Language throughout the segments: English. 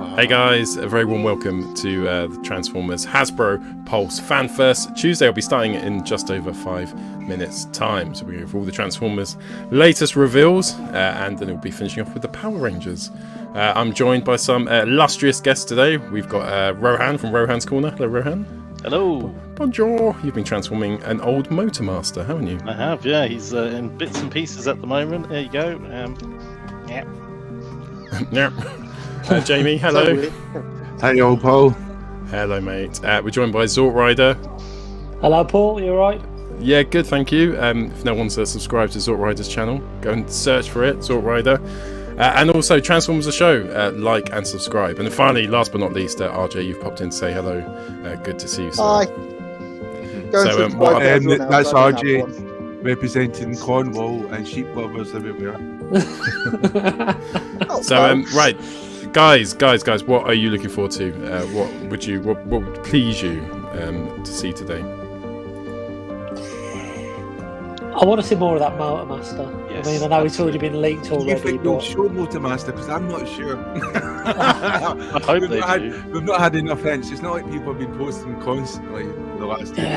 Hey guys, a very warm welcome to the Transformers Hasbro Pulse Fan First Tuesday. I'll be starting in just over 5 minutes time. So we go through all the Transformers latest reveals and then we'll be finishing off with the Power Rangers. I'm joined by some illustrious guests today. We've got Rohan from Rohan's Corner. Hello Rohan. Hello. Bonjour. You've been transforming an old Motormaster, haven't you? I have, yeah. He's in bits and pieces at the moment. There you go. Yeah. Yeah. Jamie, hello. Hey, old Paul. Hello, mate. We're joined by Zort Rider. Hello, Paul. You alright? Yeah, good, thank you. If no one's subscribed to Zort Rider's channel, go and search for it, Zort Rider. And also, Transformers the Show, like and subscribe. And finally, last but not least, RJ, you've popped in to say hello. Good to see you, sir. Hi. That's RJ representing Cornwall and sheep lovers everywhere. Right, guys, what are you looking forward to? What would please you to see today? I want to see more of that Motormaster. Yes, I mean, I know it's already been leaked already. You think they'll show Motormaster? Because I'm not sure. I hope they do. We've not had enough hints. It's not like people have been posting constantly the last 2 days.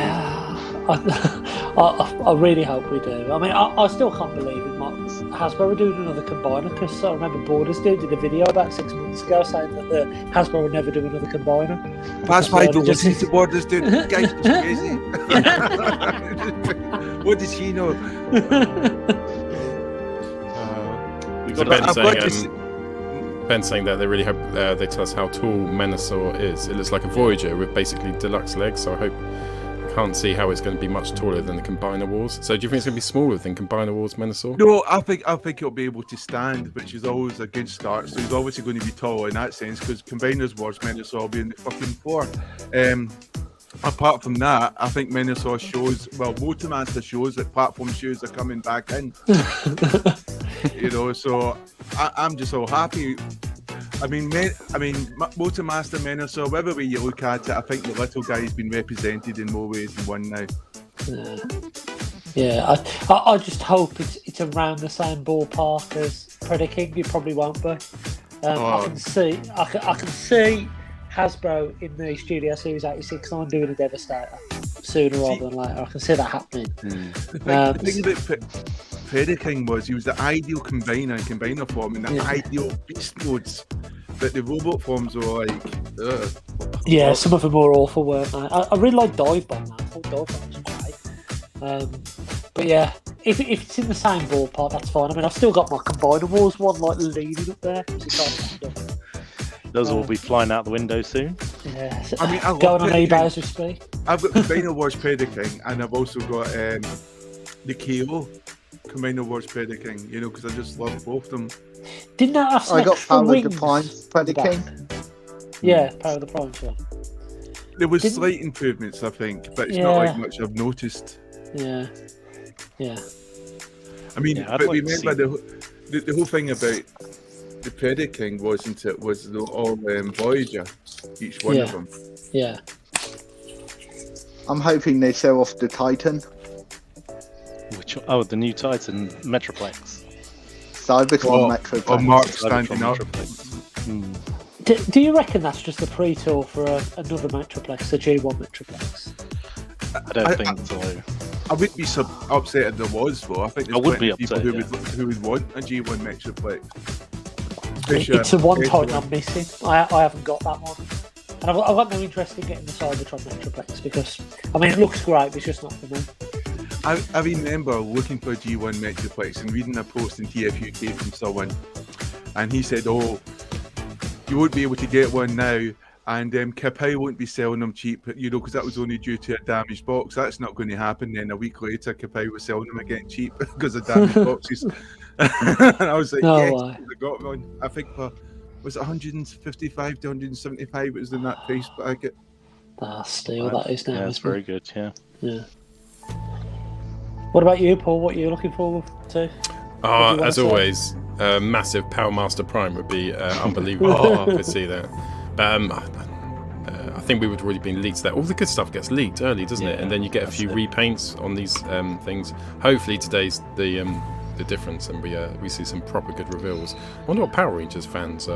I really hope we do. I mean, I still can't believe it. Hasbro are doing another combiner, because I remember Borders did a video about 6 months ago saying that the Hasbro would never do another combiner. That's why I don't listen to Borders do. The guy's just crazy. What does he know? Ben's saying that they really hope they tell us how tall Menasor is. It looks like a Voyager with basically deluxe legs, so I can't see how it's going to be much taller than the Combiner Wars. So do you think it's going to be smaller than Combiner Wars Menasor? No, I think it'll be able to stand, which is always a good start. So he's obviously going to be tall in that sense, because Combiners Wars Menasor will be in the fucking floor. Apart from that, I think Menasor shows, Motormaster shows that platform shoes are coming back in. So I'm just all happy. I mean, Motormaster, Menasor, whatever way you look at it, I think the little guy's been represented in more ways than one now. Yeah, I just hope it's around the same ballpark as Predaking. It probably won't be. I can see Hasbro in the Studio Series 86 doing a Devastator sooner rather than later. I can see that happening. The thing about Predaking was he was the ideal combiner form in the ideal beast modes, but the robot forms were like, ugh. Yeah, some of them were awful, weren't they? I really like Dive Bomb. I thought Dive Bomb was great. But yeah, if it's in the same ballpark, that's fine. I mean, I've still got my Combiner Wars one leaning up there. Those will be flying out the window soon. Yeah, so I mean, going on eBay as we speak. I've got Combiner Wars Predaking, and I've also got the KO Combiner Wars Predaking, because I just love both of them. Didn't that have I got Power of the Prime Predaking. Yeah, Power of the Prime. Yeah. There was slight improvements, I think, but it's not like much I've noticed. Yeah. I mean, but remember the whole thing about the Predaking was all Voyager, each one of them. Yeah. I'm hoping they show off the Titan. The new Titan Metroplex. Cybertron Metroplex. Or Mark standing up. Do you reckon that's just a pre-tour for another Metroplex, the G1 Metroplex? I don't think so. I would be upset if there was, though. I think there's plenty of people who would want a G1 Metroplex. It's the one Titan I'm missing. I haven't got that one. And I've got no interest in getting the Cybertron Metroplex because, I mean, it looks great, but it's just not for me. I remember looking for a G1 Metroplex and reading a post in TFUK from someone, and he said, "Oh, you won't be able to get one now, and Kapow won't be selling them cheap, because that was only due to a damaged box. That's not going to happen." Then a week later, Kapow was selling them again cheap because of damaged boxes. And I was like, "Yes, I got one." I think was it 155 to 175? It was in that price bracket. Still, that is now. Yeah, it's very good. Yeah. What about you, Paul? What are you looking forward to? As always, massive Power Master Prime would be unbelievable. I could see that. But I think we would already been leaked that. All the good stuff gets leaked early, doesn't it? And then you get a few repaints on these things. Hopefully today's the difference, and we see some proper good reveals. I wonder what Power Rangers fans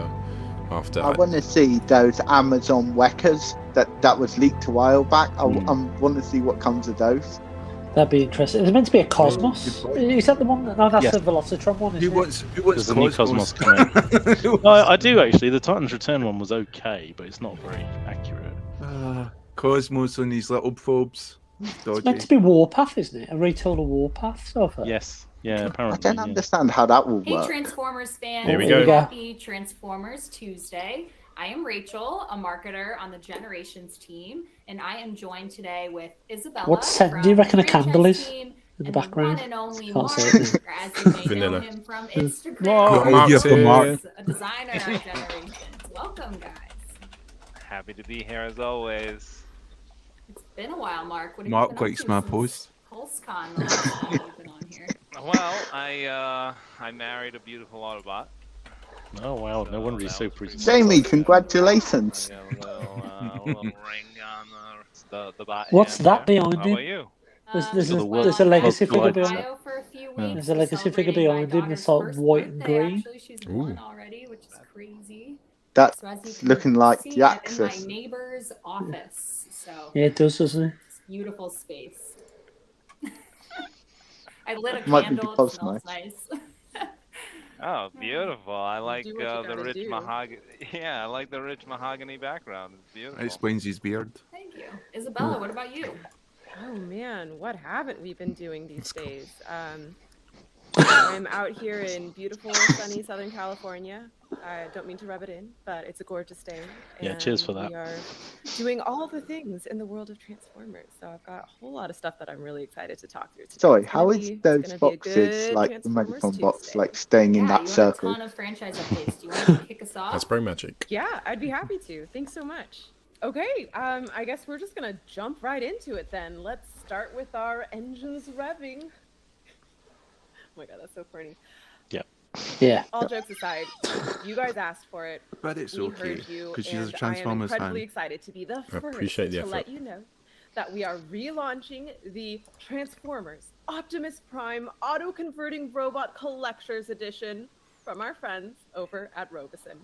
after. I want to see those Amazon Weckers that was leaked a while back. I want to see what comes of those. That'd be interesting. Is it meant to be a Cosmos? good point. Is that the one? No, that's Yes. the Velocitron one, Who isn't it? wants There's a new Cosmos coming. No, I do actually. The Titans Return one was okay, but it's not very accurate. Cosmos on these little probes. It's Dodgy. meant to be Warpath, isn't it? A retool of Warpath so far. Yes. Yeah, I apparently. don't yeah. understand how that will Hey, work. Transformers fans. Here we go. Happy Transformers Tuesday. I am Rachel, a marketer on the Generations team, and I am joined today with Isabella. What scent from do you reckon a franchise candle is team, in the and background? The one and only Can't Mark, say it. or as you may Vanilla. know him from Instagram. Whoa, Oh, Mark's yeah, for here. Mark. A designer at Generations. Welcome, guys. Happy to be here as always. It's been a while, Mark. What have Mark you been likes up to my since post. PulseCon, the last time you've been on here? Well, I married a beautiful Autobot. Oh wow, no wonder he's so that was pretty. Jamie, congratulations. I got a little ring on the bot. What's hand that there. behind How him? about you? There's a legacy World figure behind Ohio for a few weeks. There's a legacy figure celebrating my behind him daughter's that's all first white and birthday, green. Actually, she's one already, which is crazy. That's So as you can looking like see, the I'm in Axis. my neighbor's office. So Yeah, it does, doesn't it? it's beautiful space. I lit a Might be candle. It because smells nice. nice. Oh, beautiful. I like do what you the gotta rich do. mahogany. Yeah, I like the rich mahogany background. It's beautiful. That explains his beard. Thank you, Isabella. What about you? Oh man, what haven't we been doing these days? I'm out here in beautiful, sunny Southern California. I don't mean to rub it in, but it's a gorgeous day. Yeah, cheers for and that. We are doing all the things in the world of Transformers. So I've got a whole lot of stuff that I'm really excited to talk through today. Sorry, It's how gonna is be- those it's gonna be a boxes good like the Transformers Magicon box Tuesday. like staying in Yeah, that you circle? want a ton of franchise updates. Do you want to kick us off? Hasbro Magic. Yeah, I'd be happy to. Thanks so much. Okay, I guess we're just gonna jump right into it then. Let's start with our engines revving. Oh my god, that's so corny. Yeah. All jokes aside, you guys asked for it. But it's We okay, heard you, because she's and a Transformers I am incredibly fan. excited to be the I first appreciate the to let effort. you know that we are relaunching the Transformers Optimus Prime Auto-Converting Robot Collector's Edition from our friends over at Robeson.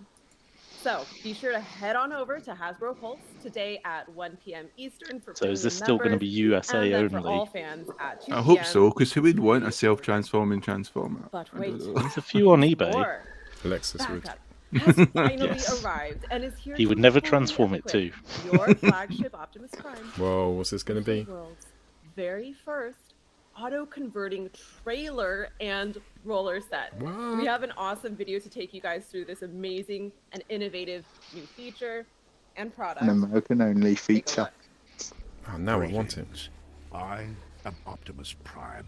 So be sure to head on over to Hasbro Pulse today at 1 p.m. Eastern for So is this premium still going to be members, USA and then for all only? fans at 2 I hope p.m. so, because who would want a self-transforming Transformer? But I wait. don't know. There's a few on eBay. More. Alexis would. Backup has finally Yes. arrived and is here He to would never fully transform it equip too. Your flagship Optimus Prime. Whoa, what's this going to The be? world's very first auto-converting trailer and roller set. What? We have an awesome video to take you guys through this amazing and innovative new feature and product. An American only Take a feature. look. Oh, now I want it. Greetings. I am Optimus Prime.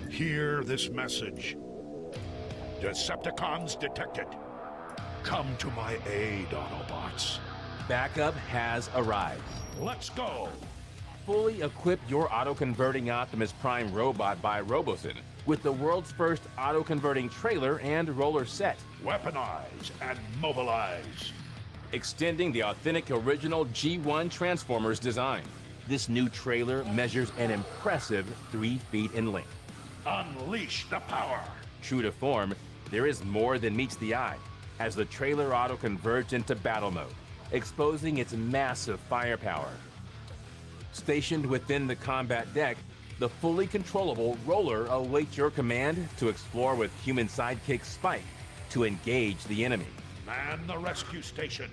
Hear this message. Decepticons detected. Come to my aid, Autobots. Backup has arrived. Let's go. Fully equip your auto-converting Optimus Prime robot by Roboson with the world's first auto-converting trailer and roller set, Weaponize and mobilize. extending the authentic original G1 Transformers design. This new trailer measures an impressive 3 feet in length. Unleash the power. True to form, there is more than meets the eye as the trailer auto-converts into battle mode, exposing its massive firepower. Stationed within the combat deck, the fully controllable roller awaits your command to explore with human sidekick Spike to engage the enemy. Man the rescue station.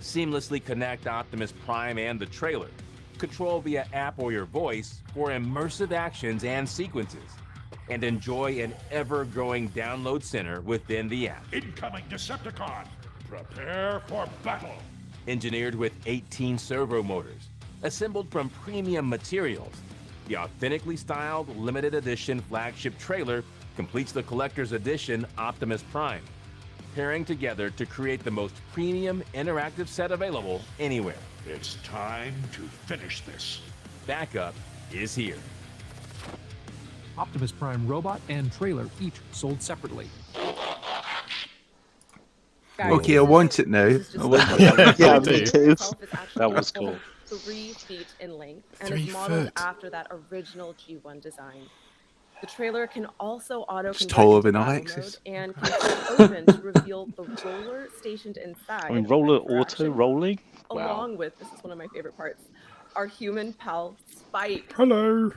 Seamlessly connect Optimus Prime and the trailer. Control via app or your voice for immersive actions and sequences. And enjoy an ever-growing download center within the app. Incoming Decepticon. Prepare for battle. Engineered with 18 servo motors, assembled from premium materials. The authentically styled limited edition flagship trailer completes the collector's edition Optimus Prime, pairing together to create the most premium interactive set available anywhere. It's time to finish this. Backup is here. Optimus Prime robot and trailer each sold separately. Guys, Okay, I want it now. this is I just- want it. Yeah, me too. itself is actually That was a full cool. 3 feet in length and 3 is modeled foot. after that original G1 design. The trailer can also auto-convert taller into than battle Alexis. mode and can stay open to reveal the roller stationed inside. I mean, if roller ready for auto action. rolling. Wow. Along with, this is one of my favorite parts, our human pal Spike. Hello.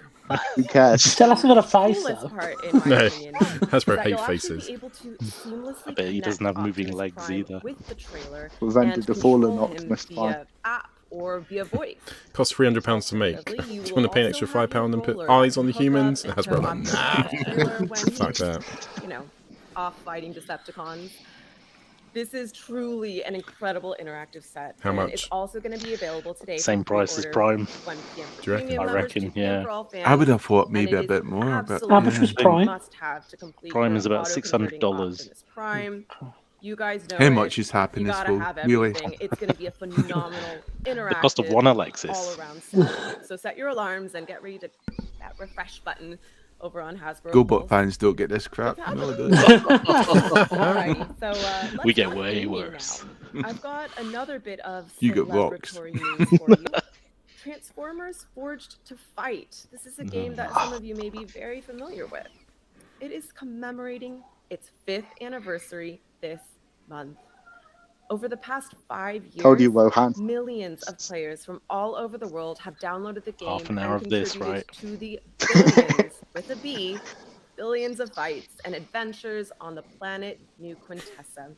Who cares? Still hasn't got a face Coolest though. part, in my No. opinion, Hasbro is that hate you'll actually faces. be able to seamlessly I bet he doesn't have connect moving Optimus legs Prime either. with the trailer We've ended and the fallen control him Optimus via Prime. app or via voice. Costs £300 to make. Do Alternatively, you want to pay an extra also have your £5 and put roller eyes on the hook up humans? into Hasbro like, Optimus nah. Prime's trailer when Fuck he's, that. you know, off fighting Decepticons. This is truly an incredible interactive set. How and much? It's also going to be available today. Same for price as pre-order, Prime. 1 p.m. for Do you reckon? premium I members, reckon, 2 p.m. yeah. for all fans. I would have thought And maybe it a is bit more, but absolutely How much was Prime? must-have to complete Prime your is about auto-converting $600. Optimus Prime. You guys know how it. much is You happiness gotta for have really? everything. It's going to be a phenomenal, interactive, The cost of one Alexis. all-around set. So set your alarms and get ready to click that refresh button over on Hasbro. GoBot Pulse. fans don't get this crap. It's No, they Alrighty, so let's We get dive way in worse. now. I've got another bit of You get rocks. celebratory news for you. Transformers Forged to Fight. This is a game that some of you may be very familiar with. It is commemorating its 5th anniversary this month. Over the past 5 years, Told you, Rohan. millions of players from all over the world have downloaded the game Half an hour and of this, contributed right? to the billions, with a B, billions of fights and adventures on the planet New Quintessa.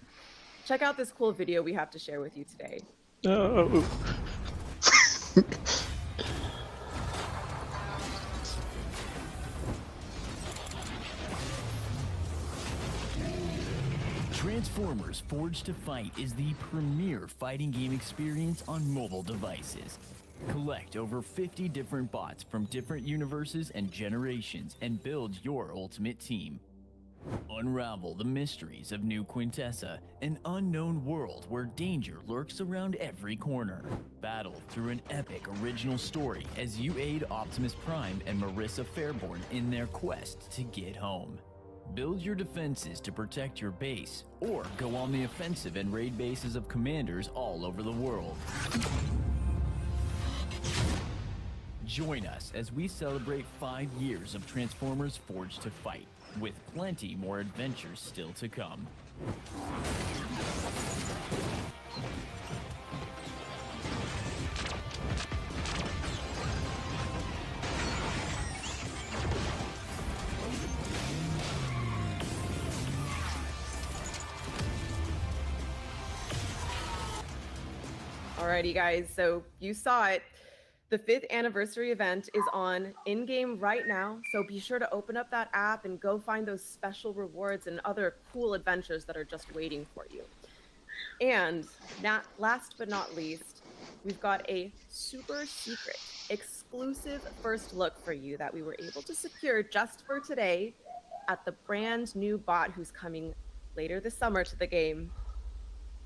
Check out this cool video we have to share with you today. Oh. Transformers Forged to Fight is the premier fighting game experience on mobile devices. Collect over 50 different bots from different universes and generations and build your ultimate team. Unravel the mysteries of New Quintessa, an unknown world where danger lurks around every corner. Battle through an epic original story as you aid Optimus Prime and Marissa Fairborn in their quest to get home. Build your defenses to protect your base, or go on the offensive and raid bases of commanders all over the world. Join us as we celebrate 5 years of Transformers Forged to Fight, with plenty more adventures still to come. Alrighty, guys, so you saw it. The 5th anniversary event is on in-game right now, so be sure to open up that app and go find those special rewards and other cool adventures that are just waiting for you. And last but not least, we've got a super secret, exclusive first look for you that we were able to secure just for today at the brand new bot who's coming later this summer to the game.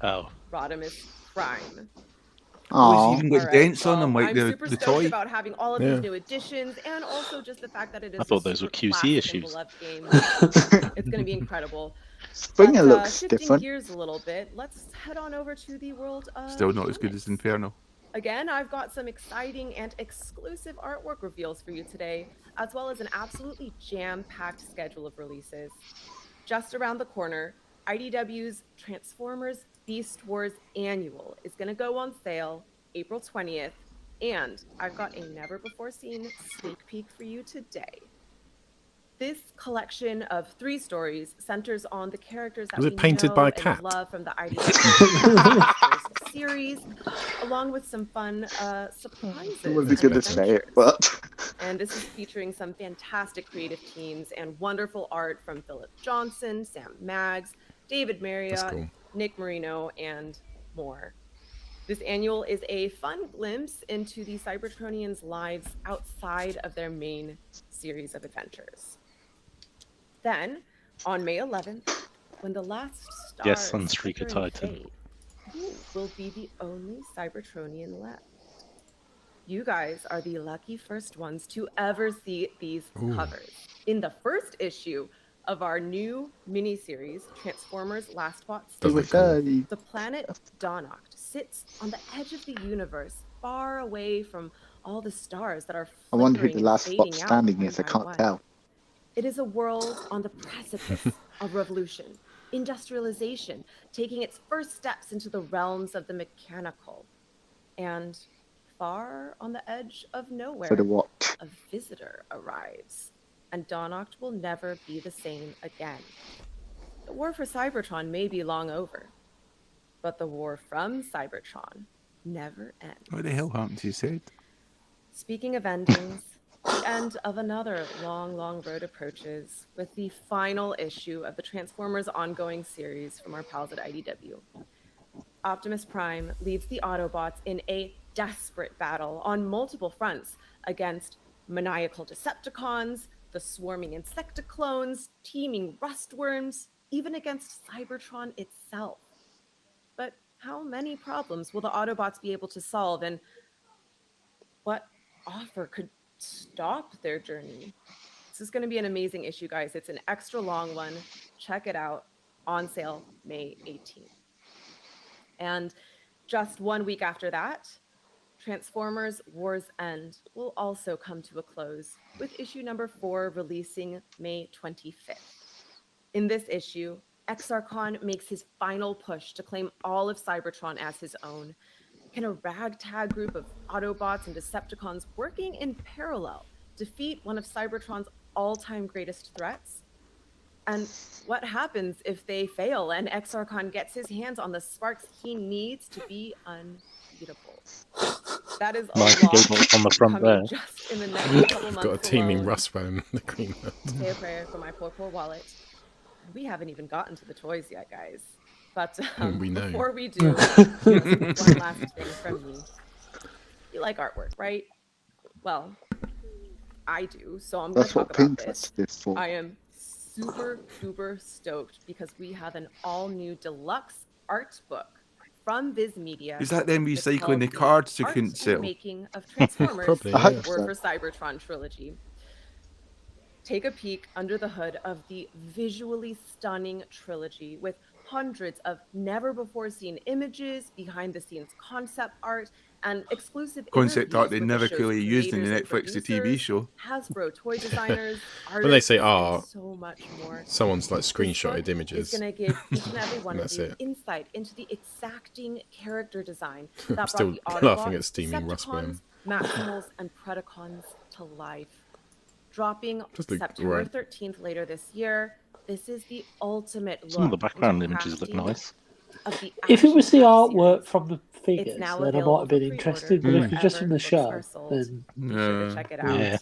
Oh. Optimus Prime. Oh, he's even got All right, dents on well, them like I'm the super stoked toy. about having all of these new additions, and also just the fact that it is I thought a those were super QC classic and issues. beloved game. It's going to be incredible. Springer But, looks shifting different. gears a little bit, let's head on over to the world of Still not as good as comics. Inferno. Again, I've got some exciting and exclusive artwork reveals for you today, as well as an absolutely jam-packed schedule of releases. Just around the corner, IDW's Transformers Beast Wars Annual is going to go on sale April 20th, and I've got a never-before-seen sneak peek for you today. This collection of 3 stories centers on the characters that Was we it painted know by a and cat? love from the IDW series, along with some fun surprises. I wasn't going to say it, but And this is featuring some fantastic creative teams and wonderful art from Philip Johnson, Sam Maggs, David Marriott, cool. Nick Marino, and more. This annual is a fun glimpse into the Cybertronians' lives outside of their main series of adventures. Then, on May 11th, when the last stars Yes, Sunstreaker flicker and Titan. fade, you will be the only Cybertronian left. You guys are the lucky first ones to ever see these covers. In the first issue of our new miniseries, Transformers Last Bot Series, the planet Donoct sits on the edge of the universe, far away from all the stars that are I wonder who flickering the and last spot fading out standing one is. I by can't one. tell. It is a world on the precipice of revolution, industrialization, taking its first steps into the realms of the mechanical. And far on the edge of nowhere, For the what? a visitor arrives, and Donoct will never be the same again. The war for Cybertron may be long over, but the war from Cybertron never ends. What the hell happened to his head? Speaking of endings, the end of another long, long road approaches with the final issue of the Transformers ongoing series from our pals at IDW. Optimus Prime leads the Autobots in a desperate battle on multiple fronts against maniacal Decepticons, the swarming Insecticlones, teeming Rustworms, even against Cybertron itself. But how many problems will the Autobots be able to solve, and what offer could stop their journey? This is going to be an amazing issue, guys. It's an extra long one. Check it out. On sale May 18th. And just 1 week after that, Transformers War's End will also come to a close, with issue number 4 releasing May 25th. In this issue, Exarchon makes his final push to claim all of Cybertron as his own. Can a ragtag group of Autobots and Decepticons working in parallel defeat one of Cybertron's all-time greatest threats? And what happens if they fail and Exarchon gets his hands on the sparks he needs to be unbeatable? That is a Nice lot giggle on the front coming there. just in the next couple months Got a teeming alone. Rustworm in the Green Mountain. Say a prayer for my poor, poor wallet. We haven't even gotten to the toys yet, guys. But We know. before we do, one last thing from me. You like artwork, right? Well, I do, so I'm going That's to what talk about this. Pinterest is for. I am super, super stoked because we have an all-new deluxe art book from Viz Media. Is that them It's recycling called the cards you Art couldn't and sell? Making of Transformers Probably, I hope War so. for Cybertron trilogy. Take a peek under the hood of the visually stunning trilogy with hundreds of never-before-seen images, behind-the-scenes concept art, and exclusive Concept art they interviews with the never show's clearly used in the creators and Netflix to TV producers, show. Hasbro toy designers, When they say artists, and art, so much more. someone's like This screenshotted book images. is going to give each and every one And of that's you it. insight into the exacting character design I'm that still brought the laughing Autobots, at steaming Rustworm. Decepticons, Maximals, and Predacons to life. Dropping Does look September alright. 13th later this year, this is the ultimate look Some of the background into images look crafting nice. of the If it was the action-packed artwork series. from the figures, now then I might available have been for interested. But pre-order if it's just from the wherever show, books are sold. then Be sure to check it out. Yeah.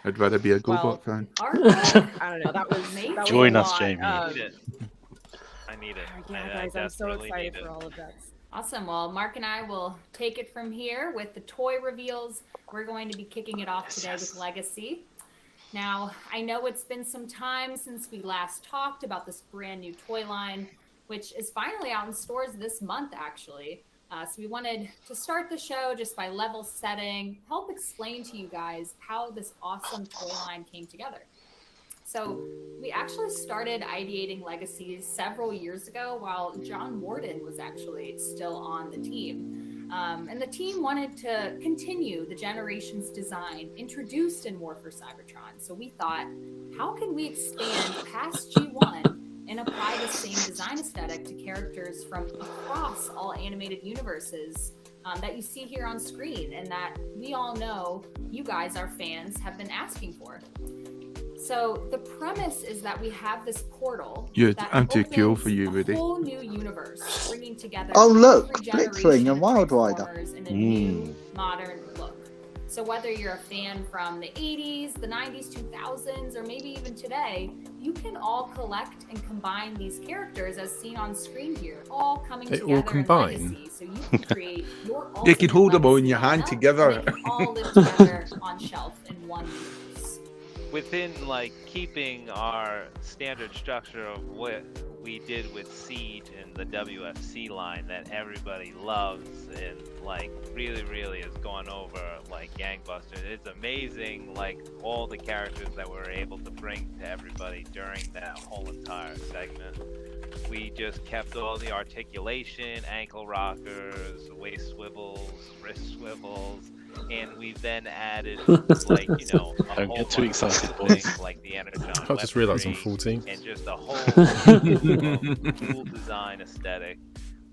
I'd rather be a Well, GoBot fan. Artwork. I don't know. That was that Join was a us, lot. Jamie. I need it. I need it. Yeah, I guys, I'm so desperately excited need for it. all of that. Awesome. Well, Mark and I will take it from here with the toy reveals. We're going to be kicking it off today with Legacy. Now, I know it's been some time since we last talked about this brand new toy line, which is finally out in stores this month, actually. So we wanted to start the show just by level setting, help explain to you guys how this awesome toy line came together. So we actually started ideating Legacies several years ago while John Warden was actually still on the team. And the team wanted to continue the Generations design introduced in War for Cybertron. So we thought, how can we expand past G1 and apply the same design aesthetic to characters from across all animated universes that you see here on screen and that we all know you guys, our fans, have been asking for. So the premise is that we have this portal that I'm too cool opens for you, a Rudy. whole new universe, bringing together Oh, look, every Blitzwing generation and of Wild Rider. Transformers in a new, modern look. So whether you're a fan from the 80s, the 90s, 2000s, or maybe even today, you can all collect and combine these characters as seen on screen here, all coming They together all combine? in Legacy. So you can create your You can ultimate hold them all in Legacy your hand lineup, together. and they can all live together on shelf in one universe. Within like keeping our standard structure of what we did with Siege and the WFC line that everybody loves and like really has gone over like gangbusters. It's amazing like all the characters that we're able to bring to everybody during that whole entire segment. We just kept all the articulation, ankle rockers, waist swivels, wrist swivels, and we then added like a Don't whole get too bunch of excited, things boys. like the Energon I just realised I'm weaponry 14. and just a whole cool design aesthetic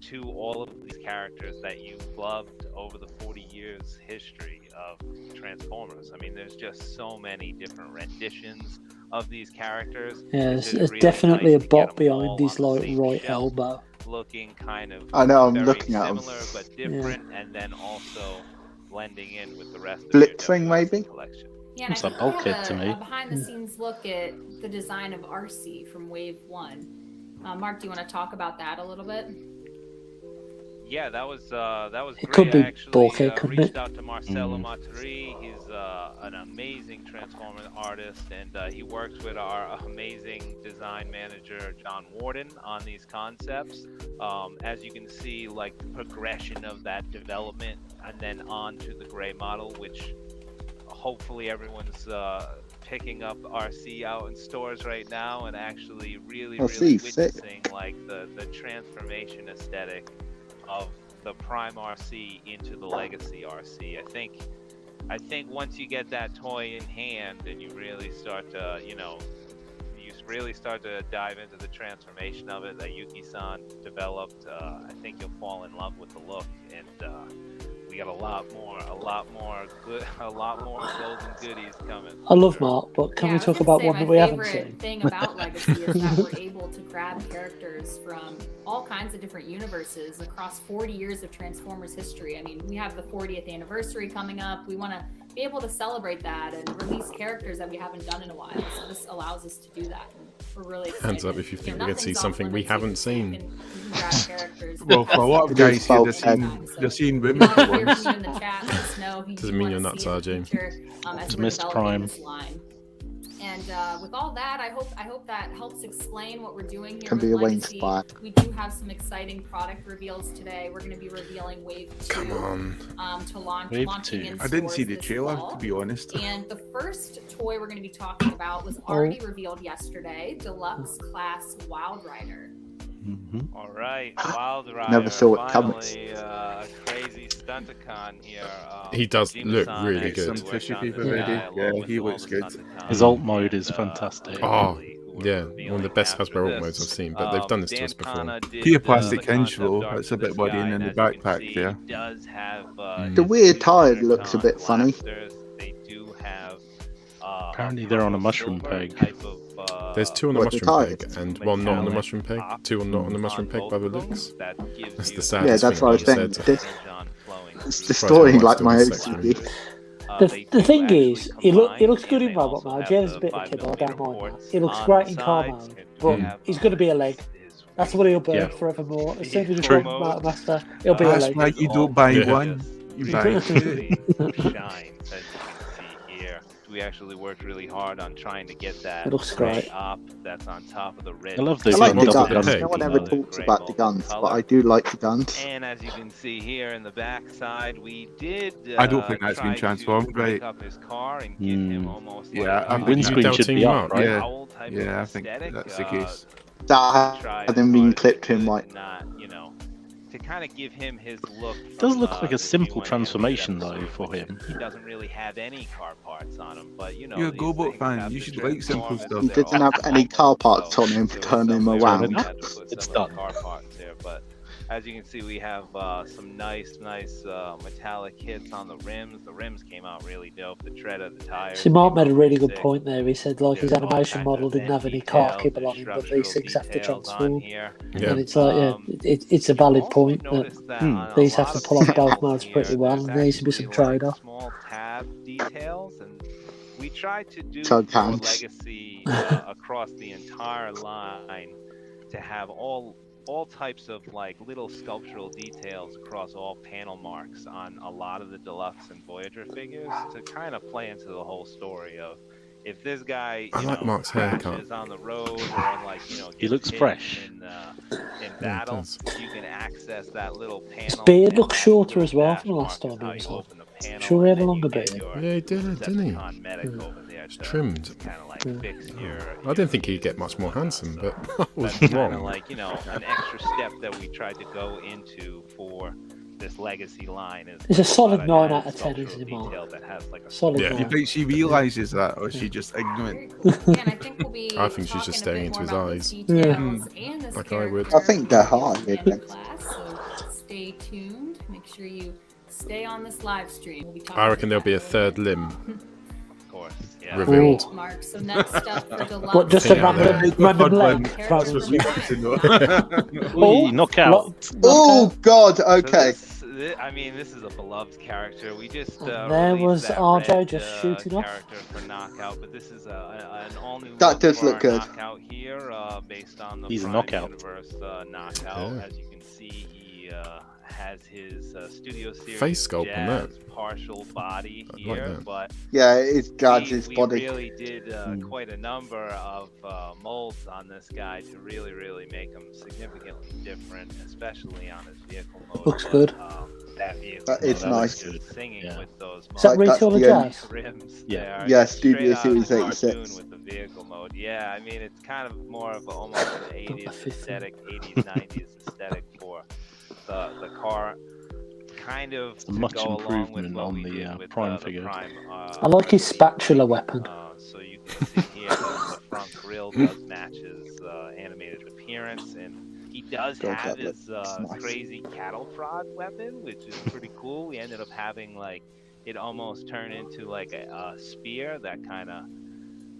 to all of these characters that you loved over the 40 years history of Transformers. I mean, there's just so many different renditions of these characters. Yeah, It's there's really definitely nice a to bot get 'em all behind his on the like same right shelf, elbow. looking kind of I know, I'm very looking at 'em. similar but different, and then also blending in with the rest of Blitzwing, your maybe? collection. Yeah, and It's I a think we bulkhead have to me. a behind-the-scenes look at the design of RC from Wave 1. Mark, do you want to talk about that a little bit? Yeah, that was It great. could be I actually bulkhead, couldn't reached it? out to Marcelo Maturi. He's an amazing Transformer artist, and he works with our amazing design manager John Warden on these concepts. As you can see, like the progression of that development, and then on to the gray model, which hopefully everyone's picking up RC out in stores right now, and actually really witnessing like the transformation aesthetic of the Prime RC into the Legacy RC. I think once you get that toy in hand and you really start to, you really start to dive into the transformation of it that Yuki-san developed, I think you'll fall in love with the look, and we got a lot more golden goodies coming. I love Mark, but can we talk about one that we haven't My seen? favorite thing about Legacy is that we're able to grab characters from all kinds of different universes across 40 years of Transformers history. I mean, we have the 40th anniversary coming up. We want to be able to celebrate that and release characters that we haven't done in a while. So this allows us to do that. And we're really excited. Hands up if you think we're going to see something we haven't seen. You can grab characters. Well, for a lot of guys here, they're seeing women for once. In the chat, let us know who Doesn't you mean wanna you're nuts, see in the RJ. future, as we're Optimus developing Prime. this line. And with all that, I hope that helps explain what we're doing here. Can with be a wing Legacy. spot. We do have some exciting product reveals today. We're going to be revealing Wave 2 Come on. to launching in I didn't see stores the this trailer, fall. to be honest. And the first toy we're going to be talking about was already revealed yesterday, Deluxe Class Wild Rider. All right, Wild Rider. Never saw it coming. Finally, a crazy stunticon here. He does look Jima-san really actually good. Some worked tissue on paper this ready. guy Yeah, along with he all looks the good. stunticons. His alt mode is fantastic. Oh, who are yeah, one of the revealing best after Hasbro this. modes I've seen, but they've done this to Dan us before. Kana did, Here, plastic the hinge concept though. art That's for a bit this worrying guy, in and the as you can backpack see, there. he does have, The his weird two tire looks a bit funny. blasters. They do have Apparently they're on a mushroom silver peg. type of, There's two on the What, the mushroom peg tires? and one not on the metallic mushroom peg. tops Two are not on the mushroom on peg by the both of them looks. that gives That's you the Yeah, saddest that's thing what I I've was saying. said. This, John flowing it's through. distorting like my Still OCD. sex They The do thing actually is, he looks combine, good and in they Robot also mode. have James is the a bit of a kibble, I don't 5mm mind that. ports He looks on great the in car sides, mode, and but we have, he's going to be a leg. his That's what he'll be Yeah. forevermore. As soon as we True. call him Motormaster, he'll be a That's leg. why you don't buy Yeah. one, you buy two. really shines, as you can see here. We actually worked really hard on trying to get that It looks gray great. up that's on top of the red. I love I the like the Multiple guns. peg. No one ever talks about the guns, but I do like the guns. And as you can see here in the back side, we did. I don't think that's been try transformed, to break right? up his car and give him almost Yeah, like I a think Windscreen you should be doubting up, Mark, right? Yeah. owl type Yeah, of I think aesthetic, that's the case. That tried hadn't as been hard as clipped he in could like. to not, to kind of give him his look. It does from, look like the a simple G1 transformation episode, though for which him. He doesn't really have any car parts on him, but You're a these GoBot things fan, have you to should like simple transform stuff. He they're doesn't all have any car parts on him to there turn was him some around. we had to put It's some of the done. car parts there, but as you can see, we have some nice metallic hits on the rims. The rims came out really dope. The tread of the tires. See, Mark came made a out really really good sick. point there. He said, like, his There's all animation kinds model of didn't have vent any car details, kibble there's on him, but structural these things have to details on transform. here. Yeah. And it's like, it's a valid Also point that noticed that on a these have lot to of pull off both panels modes pretty here, well, there's and there needs to be some actually, like, trade-off. small tab details, and we tried to do Tug for hands. Legacy across the entire line to have all types of like little sculptural details across all panel marks on a lot of the Deluxe and Voyager figures to kind of play into the whole story of if this guy I like Mark's haircut. crashes on the road or like He gets looks hit fresh. in it battle, does. you can access that little panel. His beard and looks that shorter little as well dash from the last mark is time how he was you on. open the panel, Sure he had and a then longer you get beard. your Yeah, he did, didn't he? Decepticon medic over there It's to trimmed. kind of like fix your. I didn't think he'd get much more handsome, but I was That's kind of wrong. like an extra step that we tried to go into for this legacy line is. It's a solid but 9 it out has of 10, sculptural isn't it, Mark? detail that has like a Solid Yeah. You 9. think she realizes that, or is she just ignorant? Yeah, and I think we'll be I think she's talking just a staring bit into more his about eyes. those details and this Like I would. I think they're character hard, in the isn't it? class, so stay tuned. Make sure you stay on this live stream. We'll be talking I reckon there'll about be a that third limb Of course, yeah. revealed. Great, Mark. So next up for Deluxe. What, just a Yeah, random leg? That's what we want to know. Ooh, knockout. Oh God! Okay. So I mean, this is a beloved character. We just And there released was that RJ red, just shooting off. character for knockout, but this is an all-new That look does for look our good. knockout here, based on the He's a Prime knockout. Universe knockout. Yeah. As you can see, he has his Studio Series Face sculpt on that. Jazz partial body I like here, that. but Yeah, it's Jazz his we body. really did quite a number of molds on this guy to really make him significantly different, especially on his vehicle mode. Looks good. That vehicle That is mode nice. just singing Yeah. with those Is that Like, that's retail or the only- jazz? rims. Yeah. They are Yeah, just Studio straight out Series cartoon 86. with the vehicle mode. Yeah, I mean it's kind of more of almost an 80s 50. aesthetic, 80s 90s aesthetic for the car. Kind of a much to go along with improvement what on we the, did with Prime the figure. Prime, I like his spatula weapon. so you can see here the front grille does match his animated appearance, and he does God, have that his looks nice. crazy cattle prod weapon, which is pretty cool. We ended up having like it almost turn into like a spear that kind of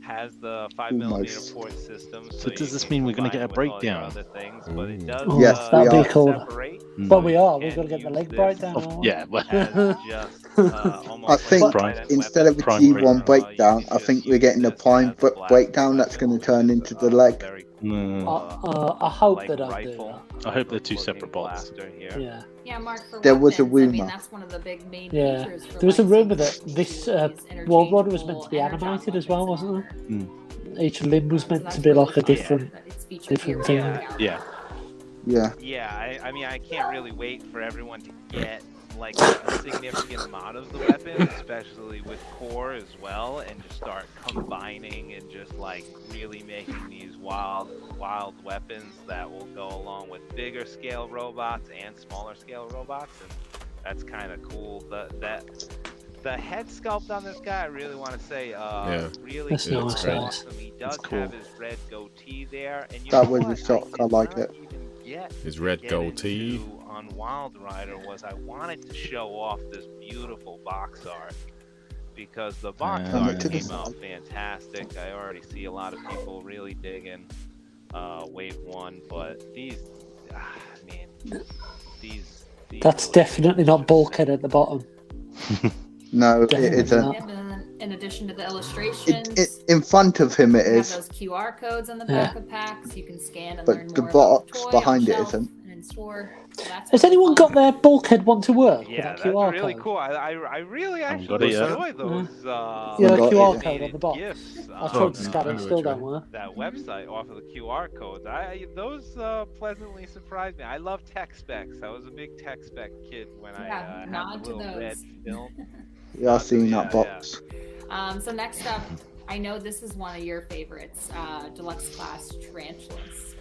has the 5mm Almost. port system. So does you this can mean we're gonna combine get a it with all your breakdown? other things, but it Ooh. does, Oh, Yes, we that'd be are. cool. separate. But we are. You We're can going to get the use leg this breakdown. Oh, aren't we? yeah, well, as just, almost I think like a instead of a Prime G1 breakdown, breakdown, you I can think just we're getting a use this Prime as a black breakdown that's weapon, going to turn which into is, the leg. very I hope like they don't do rifle. that. I hope they're two looking separate bots. blaster here. Yeah. Yeah, Mark, for There was a weapons, I mean, rumour. that's one of the big main Yeah. features for There was a lightsabers rumour that is this these World Runner was meant to be interchangeable animated energon as well, weapons wasn't and it? armor. Each limb was So meant that's to be really like a fun different. that it's featured different here thing. with Knockout. Yeah. Yeah. Yeah, I mean, I can't really wait for everyone to get like a significant amount of the weapon, especially with core as well, and just start combining and just like really making these wild weapons that will go along with bigger scale robots and smaller scale robots, and that's kind of cool. The head sculpt on this guy, I really want to say, really That's cool, nice, awesome. He does cool. have his red goatee there, and you That know was a what? shock. I did like not it. even get His to red get goatee. into on Wild Rider was I wanted to show off this beautiful box art because the box Turn it art to the came out side. fantastic. I already see a lot of people really digging Wave 1, but these, these That's really definitely not bulkhead at the bottom. No, it Definitely isn't. not. Yeah, and then in addition to the illustrations, In front of him, it we have is. those QR codes on the Yeah. back of packs. You can scan and But learn the more about the box toy behind on it shelf isn't. and in store. So that's Has really anyone fun. got their bulkhead one to work with Yeah, that that's QR really code? cool. I really Haven't got actually it yet. enjoy those Yeah, the QR code on the box. gifts I tried to no, scan I it, know still which don't one. work. that website off of the QR codes. Those pleasantly surprised me. I love tech specs. I was a big tech spec kid when Yeah, I nod had to the little red those. film. Yeah, I've seen Yeah, that box. So next up, I know this is one of your favorites, Deluxe Class Tarantulas.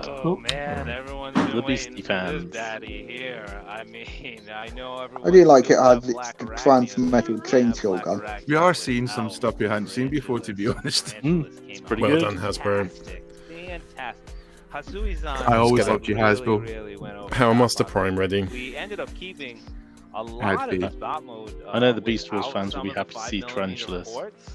Oh man, everyone's been The waiting Beastie for this fans. daddy here. I mean, I know everyone. I do like it still how loves it's Black the Arachnia, trans-metal but we have chainsaw Black gun. Arachnia We are seeing some without stuff we hadn't seen before, to be honest. Tarantulas came It's out pretty Well good. done, Hasbro. Fantastic. Hasui-san I always Just loved you, Hasbro. went over Power top Master on it. Prime ready. We ended up keeping a Had lot to. of this bot mode. I know the Beast Wars without fans will some be of the happy to see 5mm Tarantulas. ports.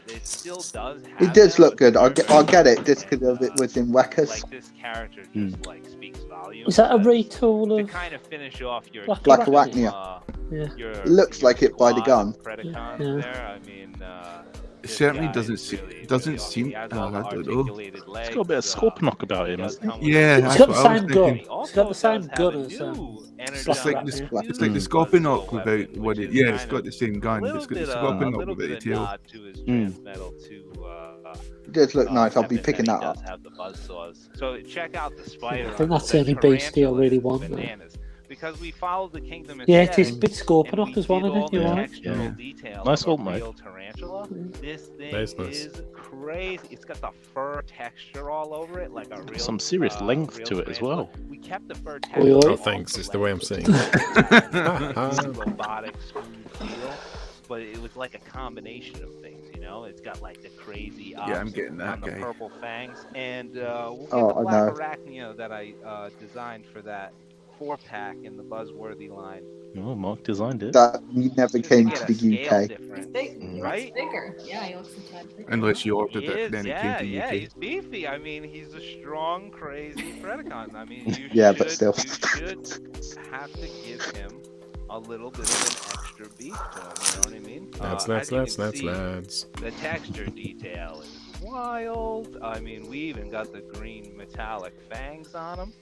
It still does have It does them, look but good. they're I'll very get it good, just because of and, it was in Weckers. like this character just like speaks volumes. Is that a but retool to of kind of finish off your Black Arachnia? Yeah. It looks like it by the gun. Predacons Yeah. there. I mean, It this certainly guy doesn't is seem. really, Doesn't really awesome. seem. He has Oh, all the I don't know. articulated He's legs, got a bit of Scorponok about he him, does hasn't he? come with Yeah, It's that's got the what I was same thinking. gun. He It's got the also same does have gun a as new It's Black like Arachnia. this. Yeah. It's like the new Scorponok buzzsaw without weapon, what which it. is Yeah, it's kind got of the same gun. little It's got the bit, a Scorponok little without bit a of tail. nod to his transmetal to It does look nice. I'll be weapon picking that that he up. does have the buzzsaws. So check out the spider. I think that's the only beast I really want, though. Bananas. because we followed the kingdom. Yeah, it is a bit Scorponok as well, isn't it? You're the right. textural details Nice of a old mate. real tarantula. This thing That is nice. is crazy. It's got the fur texture all over it, like a real. Some serious length real to it as tarantula. well. We kept the fur Oi, texture. oi. Oh, thanks. It's the way I'm seeing it. Robotic smooth feel, but it was like a combination of things. You know, it's got like the crazy I'm getting that on the guy. purple fangs, and we'll get Oh, the I black know. arachnia that I designed for that 4-pack in the buzzworthy line. Oh, Mark designed it. That you never Just came get to a the scale UK. difference, Big, right? bigger. Yeah, he looks a tad bigger. Unless you ordered He it, is, then it yeah, came to yeah, UK. he's beefy. I mean, he's a strong, crazy Predacon. I mean, you Yeah, should, but still. you should have to give him a little bit of an extra beef to him. You know what I mean? Lads, As lads, you lads, can lads, see, lads. the texture detail is wild. I mean, we even got the green metallic fangs on him.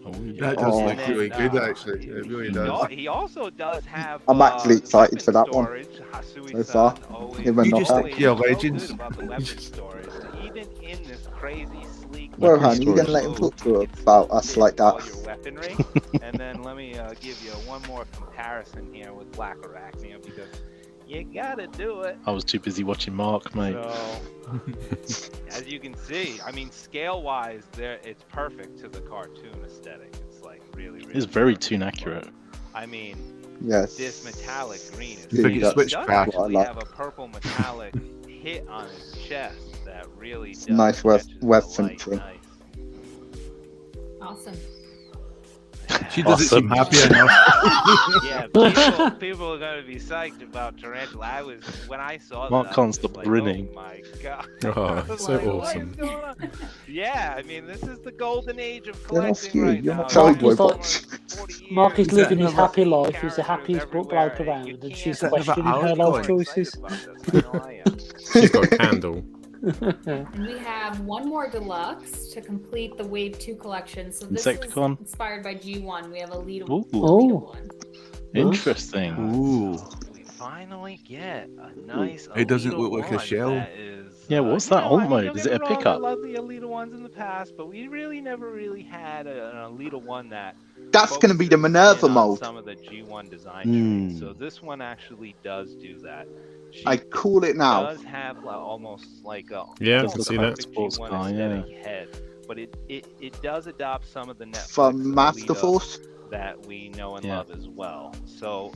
Oh, yeah. That does Oh. look really And then, good, actually. It really does. He also does have. I'm actually excited for that one. Storage. Hasui-san So far. always- Him and You just Noppa. think you're always so legends. good about the weapon storage. Even in this crazy sleek. Rohan, Weapon you gonna let him talk to her about us like that? All your weaponry. And then let me give you one more comparison here with Black Arachnia because you gotta do it. I was too busy watching Mark, mate. So, as you can see, I mean, scale-wise, it's perfect to the cartoon aesthetic. It's like really, really. It's very perfect. toon accurate. I mean, Yes. this metallic green is. You think Dude, it's that- He switchcraft? does actually What I have a purple metallic hit on his chest that really does. nice catches the weaponry. light nice. Awesome. She doesn't seem Awesome. happy enough. Yeah, people are gonna be psyched about Tarantula. When I saw that, Mark I was can't just stop like, grinning. Oh my god! Oh, I was so like, what is awesome. going on? Yeah, I mean, this is the golden age of Get off collecting you, right you're now. not Toy Boy Mark is like- Box. Mark is Is living that his another- happy life. He's the Characters happiest book everywhere, bloke around, you and can't she's that another questioning her Alex life going? choices. I know I am. She's got a candle. And we have one more deluxe to complete the Wave 2 collection. So this Insecticon. is inspired by G1. We have a lead Ooh. Oh. 1. Interesting. Ooh. We finally get a nice. It doesn't Alita look like a one shell. that is, Yeah, what's you that know, alt I mean, mode? don't Is get it me a wrong, pickup? I love the Alita ones in the past, but we really never really had an Alita one that. That's gonna be the focuses Minerva in on mold. Some of the G1 design Hmm. traits. So this one actually does do that. She I call it now. does have almost like a Yeah, I almost can a see that. perfect Sports G1 car, aesthetic head, but it does adopt some of the Netflix From Master Alita Force. that we know and Yeah. love as well. So,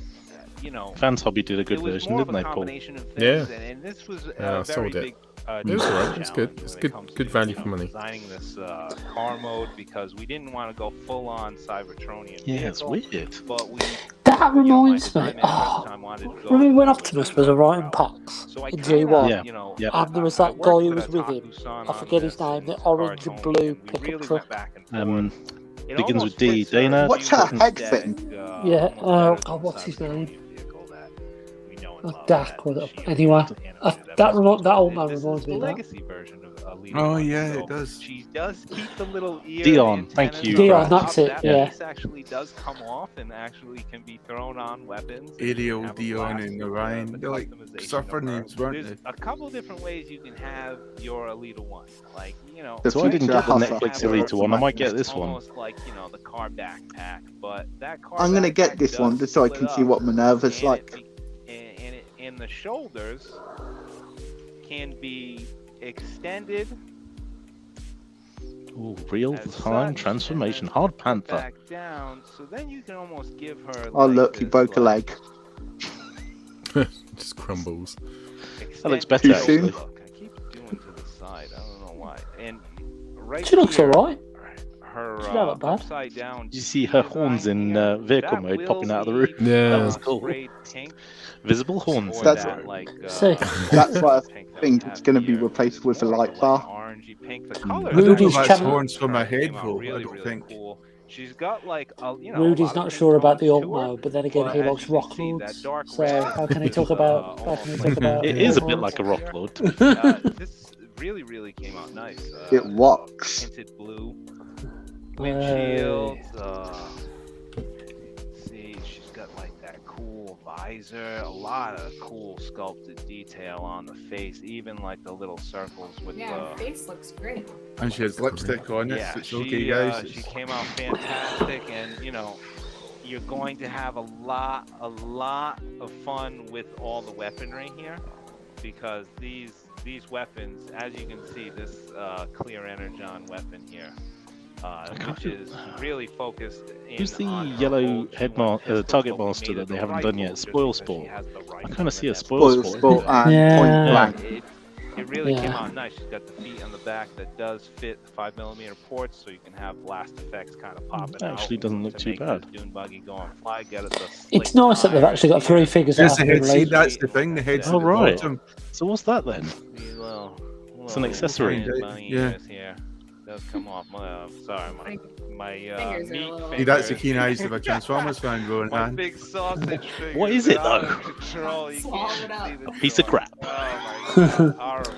you know, Fans Hobby did a it good was version, more of didn't a they, Paul? combination of Yeah. things, and this was Yeah, I a very sold it. big. It was alright, it's good. challenge It's when it good- comes good to, value you know, for money. Designing this car mode because we didn't want to go full on Cybertronian. Yeah, it's vehicle, weird. But we. That you know, my reminds me. design manager at Oh, the time wanted to go remember when the Optimus was writing packs So I in kinda, G1? Yeah. you know, Yep. And there was I that worked guy who with was with him. Otaku-san I on forget his this name. and The orange and Cartoni, blue and we pickup really truck. went back and forth. It Begins almost with D. fits our Dana. What's her G1 head aesthetic, thing? almost Yeah, better than God, the what's his Cybertronian name? vehicle that we know and love Dak, that what up? she Anyway, animated that old man This is reminds me the of that. legacy version of Alita Oh, 1, yeah, so it does. She does keep the little ear. Dion, and thank antennas you. on Dion, top. that's it, That yeah. piece actually does come off and actually can be thrown on weapons. and Ariel, you can have a Dion, blast and with, Orion. the They're like customization surfer of her. names, weren't There's they? a couple different ways you can have your Alita 1. Like, you know, The So I didn't future get the hustle. Netflix Elite one. I might get this one. almost like, you know, the car backpack, but that car I'm gonna backpack get this one does just so I split can see up, what Minerva's and like. and the shoulders can be extended Ooh, real as time such, transformation. and then Hard put Panther. back down, so then you can almost give her. Oh like look, he this, broke a like, leg. Just crumbles. That looks extended better, Too actually. soon. look. I keep doing to the side. I don't know why. And right She looks here, alright. her She's not that bad. upside down. Did you see her horns in vehicle That mode popping will out of the be, roof? Yeah. That was cool. sprayed pink, Visible horns. or That's- that, like, See. That's what I pink that think we it's have gonna be here, replaced is with a more of light bar. orangey pink. The color I don't know Rudy's if that's channel- horns from my head, came out though. really, I don't really think. cool. She's got like a, you know, Rudy's a lot not of sure about the alt tones to her, mode, but then again, but he as likes you can rock see, lords. that dark So red how can he talk is, about? How almost can he like talk about? It is a alt bit lords? like a rock lord. This really came out nice. It walks. Tinted blue windshield. See, she's got like that cool cool visor, a lot of cool sculpted detail on the face, even like the little circles with Yeah, her face looks great. And she has lipstick on it. Yeah, It's okay, guys. she came out fantastic, and you're going to have a lot of fun with all the weaponry here, because these weapons, as you can see, this clear energon weapon here, which is really focused in Who's the on her yellow whole target master made that of they the haven't done rifle, yet? just Spoil because Sport. she has the I rifle kind of see a and spoil Spoil sport. sport and Yeah. point blank. It really came Yeah. out nice. She's got the feet on the back that does fit the 5mm ports, so you can have blast effects kind of popping out. Actually doesn't look to too make bad. this dune buggy go on fly. Get us a It's slate nice that they've tire actually got here. 3 figures that There's the have been head. See, released. that's the thing. The head's Oh, at the right. bottom. So what's that then? It's an accessory. Yeah. Here. Does come off. Sorry, my Fingers are meat a little- See, that's the fingers. keen eyes of a Transformers fan going My on. big sausage fingers. What is it, out though? of control. You Swallow can't it up. see the Piece of joint. crap. Oh my god, horrible.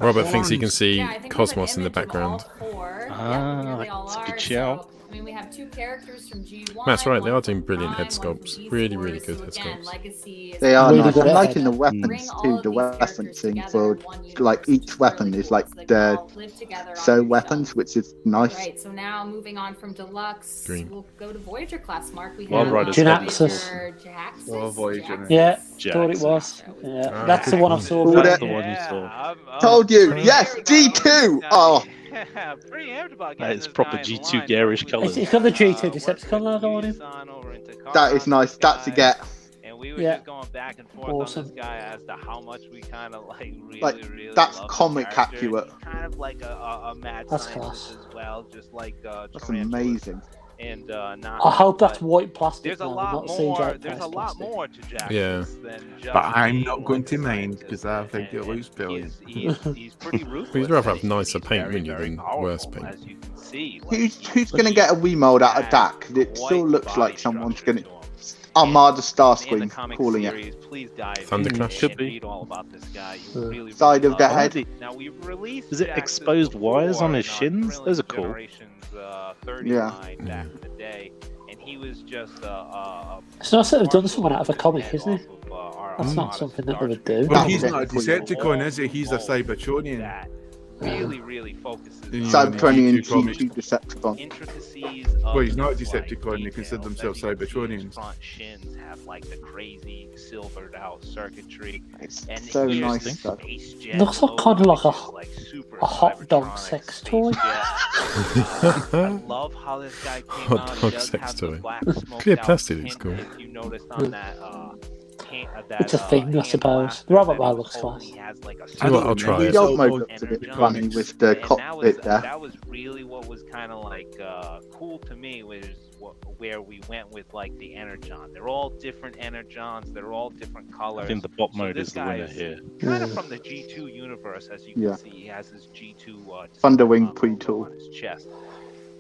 Robert thinks he can see Yeah, I think we have Cosmos an in the image of all background. 4. Ah, Yeah, here they all that's a good are. shout. So, I mean, we have 2 characters from G1. That's right, they one are doing from brilliant Prime, head one from sculpts. Beast Really, Wars. really good So head again, sculpts. Legacy is They are Really nice. good I'm at liking the it. weapons Bring all too. of The these weapon characters thing together for in one universe, like which each is weapon really is cool, like so they can the all live together on so your weapons, shelf. which is nice. Right, so now moving on from Deluxe, Green. we'll go to Voyager class, Mark. We Wild have Riders Janaxus. Voyager Jaxus. Oh, Voyager. Jaxus? Yeah, Jax. thought it was. Yeah, Ah, that's the one I saw. Called That's it. the one you saw. Told you. Oh. Yes, G2. Oh, Yeah, pretty amped about That getting is this proper guy in G2 line. garish We colours. It's got the G2 worked Decepticon with logo on him. Yusan over into that is Karan, nice. this That's a guy, get. And we were Yeah. just going back and forth Awesome. on this guy as to how much we kind of really, Like, really that's love the comic character. accurate. He's kind of like a mad That's scientist class. as well, just like That's Tarantula amazing. and not. I hope that's white plastic There's a now, lot not more. CJ There's a plastic. lot more to Jack Yeah. than just. But I'm being not going like to a mind scientist, because I think it and looks brilliant. He's pretty ruthless. But you'd rather have and nicer he's paint, very, wouldn't you, very than powerful, worse paint? As you can see, like, Who's going to get a Wiimote out of that? 'Cause it still looks like someone's going to. Armada Starscream calling it. Please dive Thunderclash? in Could and be. read all about this guy. You really, Side really of the love head. it. Now we've released. Is it Jax's exposed wires on his before in our shins? Those are cool. Generations, 30 Yeah. line back in the day, and he was just It's nice that they've done someone out of a comic, head isn't it? off of, our That's not Armada something that they would do. Well, That's he's it. not a Decepticon, is he? He's a Cybertronian. that really, really focuses Yeah. on Cybertronian G2 comics. G2 Decepticon. intricacies Well, of he's not a this, like, Decepticon, they details. consider themselves As you can see, his Cybertronians. front shins have like the crazy silvered out circuitry, It's and so here's nice the stuff. Space Jet Looks like logo, kind of like which a- is, like, super a hot dog Cybertronic sex Space toy. Jet. I love how this guy came Hot out. He dog does sex have the toy. black smoked Clear out plastic looks tint, cool. If you noticed on that It's a thing, I hand suppose. blaster The robot that bar he was looks holding, class. he has, like, a You know what, I'll super try The it. dog So- mode looks a bit funny with the cockpit there. That was really what was kind of like cool to me, was where we went with like the energon. They're all different energons. They're all different colors. I think the bot So mode this is the guy winner is here. Kind of from the G2 universe, as you can Yeah. see. He has his G2 Thunderwing logo pre-tool. on his chest.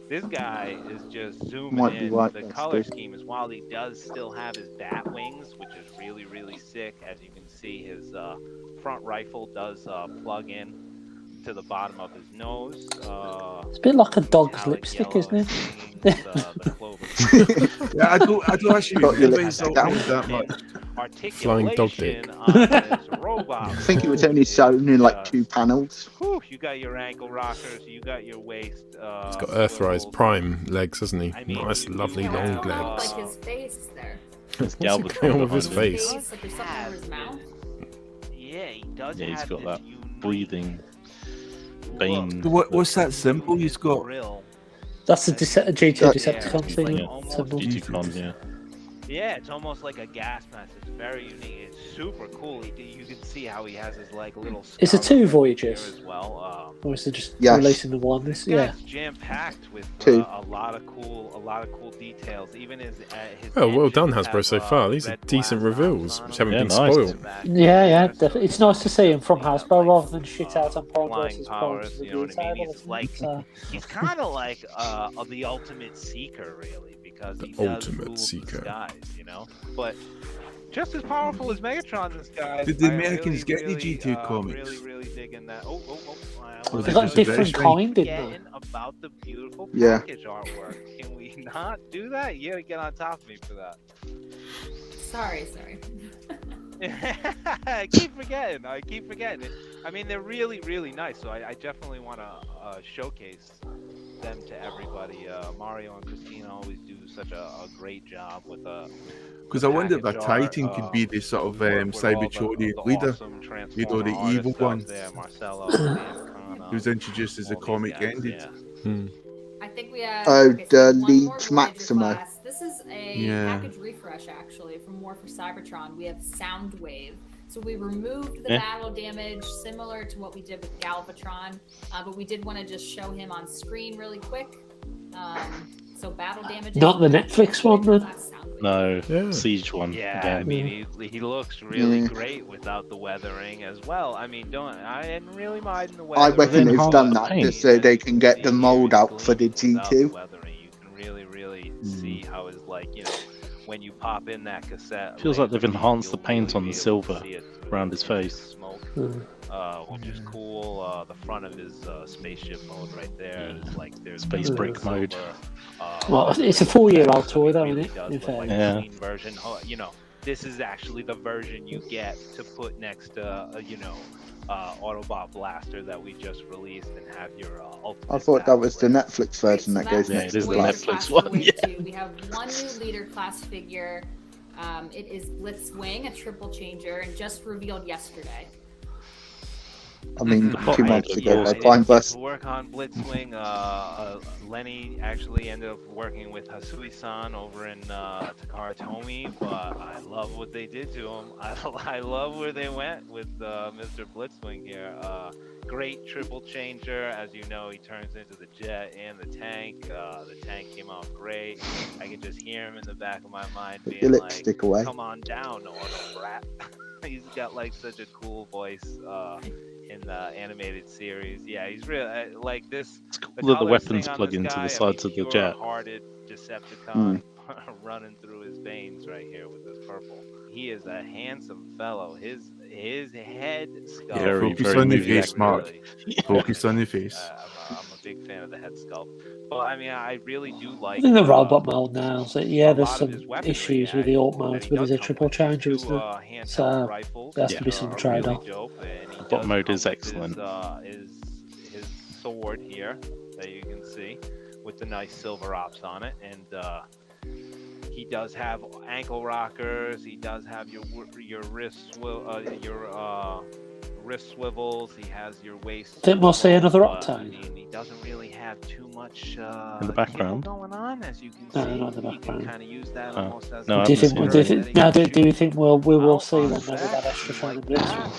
This guy is just zooming Might be in. right, The that's color good. scheme is, while he does still have his bat wings, which is really, really sick. As you can see, his front rifle does plug in to the bottom of his nose. It's a bit like a dog's metallic lipstick, yellow isn't it? singing with, the clover. Yeah, I don't actually Got your remember lips his down. outfit that much. Flying dog dick. Articulation on his robot I think it was mode only is shown in like just- 2 panels. Whew, you got your ankle rockers, you got your waist. He's got Earthrise swivels. Prime legs, hasn't he? I mean, Nice, you lovely have, long What's going on legs. with, like his face there? What's Galvatron going on with his behind him. face? Like there's something over his mouth. Yeah, he does Yeah, he's have got this that unique breathing look. vein. What's that symbol he's got? Grill. That's the G2 Yeah. Decepticon It's thing. like Yeah. almost- symbol. G2Con, yeah. Yeah, it's almost like a gas mask. It's very unique. It's super cool. You can see how he has his like little. Is it scar 2 here Voyagers? as well. Or is it just Yes. releasing the one? This, yeah. It's jam packed with Two. a lot of cool details. Even his Well done, engines Hasbro, have, so far. These are red decent glass reveals, knobs which on haven't Yeah, been nice. spoiled. Yeah, So definitely. It's nice to see him from they have, Hasbro like, rather than shit out on Prime flying versus powers, Prime. you know what I mean? He's like So, he's kind of like the ultimate seeker, really, because he The does ultimate rule the seeker. skies, you know. But just as powerful as Megatron in skies. Did the I Americans get the really, G2 comics? Really digging that. Oh! Was they it got just different very kind, didn't they? Forgetting about the beautiful Yeah. package artwork. Can we not do that? You gotta get on top of me for that. Sorry. I keep forgetting. I mean, they're really, really nice. So I definitely want to showcase them to everybody. Mario and Christina always do such a great job with Because I wonder if a Titan could be the sort of Cybertronian leader. You know, the evil one. Who's introduced as the comic ended. I think we have the one more Leeds Voyager Maxima. class. This is a package refresh actually from War for Cybertron. We have Soundwave. So we removed the battle damage similar to what we did with Galvatron, but we did want to just show him on screen really quick. So battle damage. Not the Netflix one then. No, Siege one. Yeah, again. I mean, he looks really great without the weathering as well. I mean, I didn't really mind the weathering. I reckon they've done that just so they can get the mold out for the G2. You can really see how it's like, you know, when you pop in that cassette. Feels like they've enhanced the paint on the silver around his face. Which is cool. The front of his spaceship mode right there is like there's Space brick mode. Well, it's a 4-year-old toy, though, isn't it? Does look like a clean version. You know, this is actually the version you get to put next to, you know, Autobot Blaster that we just released and have your ultimate. I thought that was the Netflix version that goes next to the Blast. Netflix one. We have one new leader class figure. It is Blitzwing, a triple changer, and just revealed yesterday. I mean, 2 months ago, by I Prime didn't get Bus. to work on Blitzwing. Lenny actually ended up working with Hasui-san over in Takara Tomy, but I love what they did to him. I love where they went with Mr. Blitzwing here. Great triple changer. As you know, he turns into the jet and the tank. The tank came out great. I can just hear him in the back of my mind being Your like, lipstick away. "Come on down, Auto Brat." He's got like such a cool voice in the animated series. Yeah, he's really like this. It's cool that the weapons plug into the sides of the jet. Hearted Decepticon running through his veins right here with this purple. He is a handsome fellow. His head sculpt. Yeah, focus on the face, Mark. Focus on the face. I'm a big fan of the head sculpt. But I mean, I really do like In the robot mode now, so yeah, there's some issues with the alt mode, but there's a triple changer, isn't there? So there has to be some trade-off. Bot mode is excellent. His sword here that you can see with the nice silver ops on it, and he does have ankle rockers. He does have your wrist wrist swivels. He has your waist. Think we'll see another Octane. He doesn't really have too much in the background going on, as you can see. No, not in the background. Kind of use that almost as. No, do you think we will see one there with that extra shiny Blitzwing?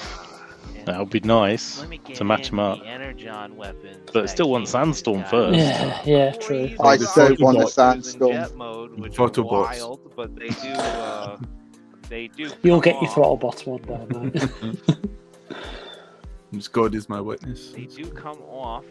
That would be nice to match him up. But it still wants Sandstorm first. Yeah, true. I still want a Sandstorm. Photobots. But they do. You'll get your throttle bots one day, mate. God is my witness. They do come off,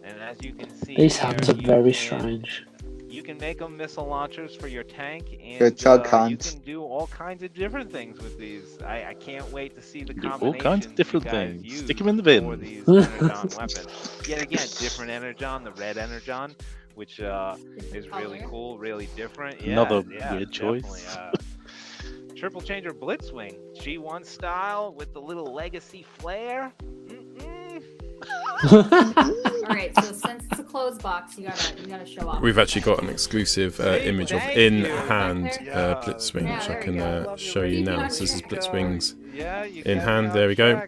and as you can see, these hands are very strange. You can make them missile launchers for your tank, and Good chug you hands. can do all kinds of different things with these. I can't wait to see the Do combinations. all kinds of different you guys things. use Stick them in the for bin. these Energon weapons. Yet again, different Energon, the red Energon, which is really cool, really different. Yeah, Another yeah, weird choice. Triple Changer Blitzwing, G1 style with the little legacy flare. Alright, so since it's a closed box, you gotta show off. We've actually got an exclusive image of in-hand Blitzwing, which I can show you now. So this is Blitzwing's in hand. There we go.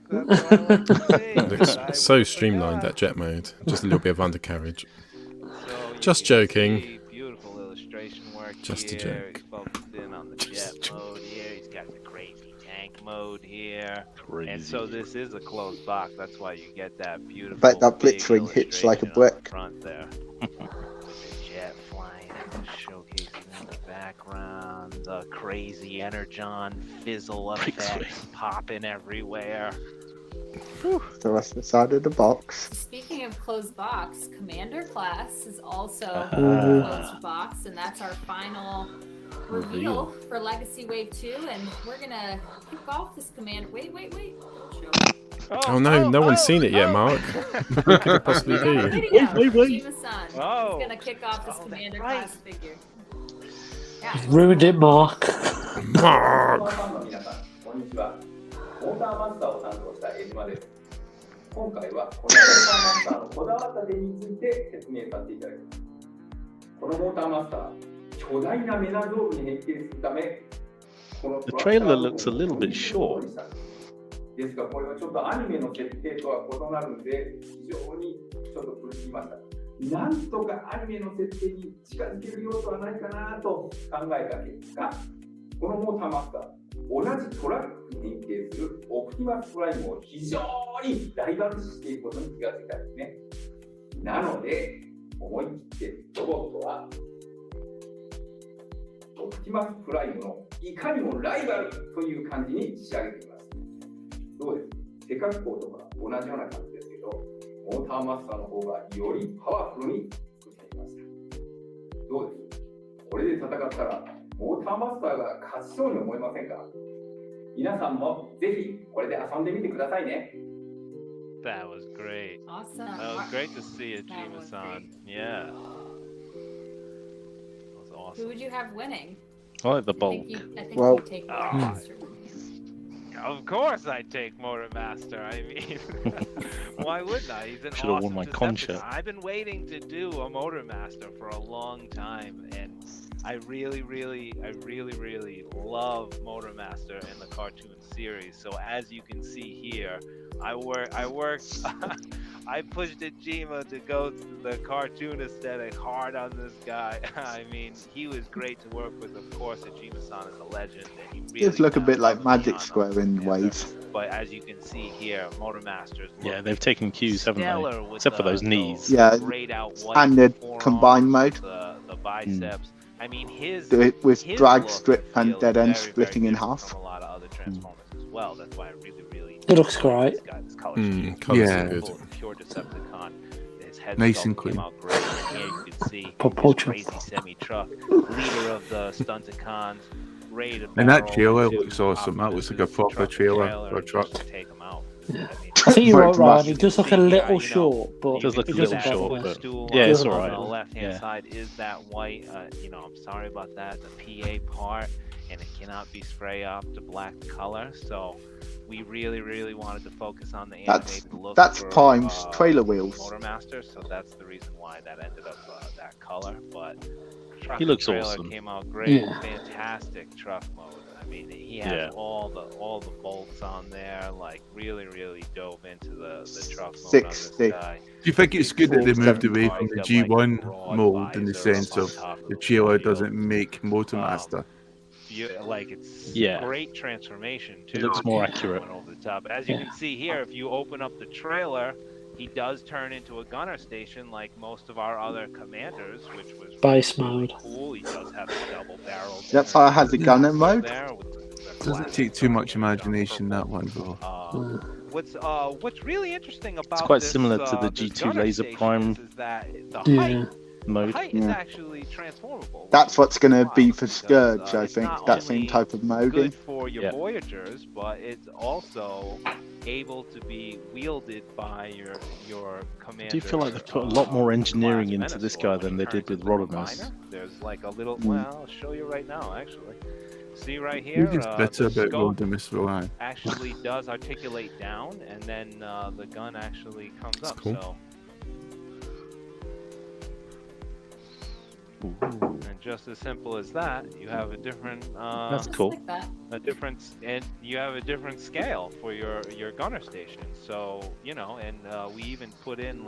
Looks so streamlined, that jet mode. Just a little bit of undercarriage. Just joking. Beautiful illustration work. Just a joke. Focused in on the jet mode here. He's got the crazy tank mode here. And so this is a closed box. That's why you get that beautiful. Bet that Blitzwing hits like a brick. Front there. With the jet flying, showcasing in the background. The crazy Energon fizzle effects popping everywhere. The rest of the side of the box. Speaking of closed box, Commander class is also a closed box, and that's our final reveal for Legacy Wave 2. And we're gonna kick off this Commander. Wait. Oh no, no one's seen it yet, Mark. Who could it possibly be? Wait. He's gonna kick off this Commander class figure. Yeah. Ruined it, Mark. Mark. ファンの皆さん、こんにちは。モーターマスターを担当した江島です。今回はこのモーターマスターのこだわった点について説明させていただきます。このモーターマスター、巨大なメナゾールに変形するため、この The trailer looks a little bit short. ですが、これはちょっとアニメの設定とは異なるので、非常にちょっと苦しみました。なんとかアニメの設定に近づける要素はないかなと考えた結果、このモーターマスター、同じトラックに変形するオプティマスプライムを非常に大抜視していることに気がついたんですね。なので、思い切ってロボットはオプティマスプライムのいかにもライバルという感じに仕上げています。どうです？背格好とか同じような感じですけど、モーターマスターの方がよりパワフルに作っていました。どうです？これで戦ったらモーターマスターが勝ちそうに思いませんか？皆さんもぜひこれで遊んでみてくださいね。That was great. Awesome. That was great to see Ajima-san. Yeah. That was awesome. Who would you have winning? I like the I bulk. think you Well- take Motormaster. Of course I'd take Motormaster. I mean, why wouldn't I? He's an Should've worn awesome my concha. Decepticon. I've been waiting to do a Motormaster for a long time, and I really love Motormaster in the cartoon series. So as you can see here, I worked I pushed Ajima to go to the cartoon aesthetic hard on this guy. I mean, he was great to work with. Of course, Ajima-san is a legend. And he really Does look a bit like found Magic on Square in ways. But as you can see here, Motormasters. Yeah, they've taken cues, haven't stellar they? with Except for those knees. Yeah, grayed out white and the forearms, combined mode. the biceps. I mean, his With his drag look strip and feels dead end very, splitting very in different half. from a lot of other Transformers as well. That's why I really It looks great. this guy, this color scheme. Colours Yeah. are good. Full of pure Decepticon. His head Nice sculpt and came clean. out great. And here you can see Proportion. this crazy semi-truck, leader of the Stunticons, ready to And that barrel trailer into looks awesome. That looks like a Optimus's proper trailer for a and truck. just take him out. Yeah. I mean, I think you're right, But Ryan. Rush- It does look a little short, but It does look it a little doesn't short, bother me. but stool yeah, on it's the alright. left-hand Yeah. side is that white. I'm sorry about that. The PA part, and it cannot be spray off to black color. So we really wanted to focus on the animated look. That's for, Prime's trailer wheels. Motormaster, so that's the reason why that ended up that color. But truck He looks trailer awesome. came out great. Yeah. Fantastic truck mode. I mean, he has Yeah. all the bolts on there. Like really dove into the truck mode on 60. this guy. Do you think it's good that they moved away He's from the got, G1 like, a broad mold in the visor sense on of top of the the trailer wheel. doesn't make Motormaster? Like it's Yeah. great transformation too. It looks more He accurate. went over the top. As you Yeah. can see here, if you open up the trailer, he does turn into a gunner station like most of our other commanders, which was Base really mode. cool. He does have a double barrel. That's how it has a gunner mode. Doesn't take too much imagination, that one, though. What's really interesting about quite this, similar to the this G2 gunner Laser station Prime is that the Yeah. height mode. height is Yeah. actually transformable. That's what's going to be for because, Scourge, I it's think. not That same only type of moding. good for your Yeah. Voyagers, but it's also able to be wielded by your commander. Do you feel like they've put a lot more engineering into this guy than they did with Rodimus? There's like a little. Mm. Well, I'll show you right now. Actually, see right here. You're just bitter the about scope Rodimus Rowan. actually does articulate down, and then the gun actually comes up. cool. So. And just as simple as that, you have a different That's Just cool. like that. a different and you have a different scale for your gunner station. So and we even put in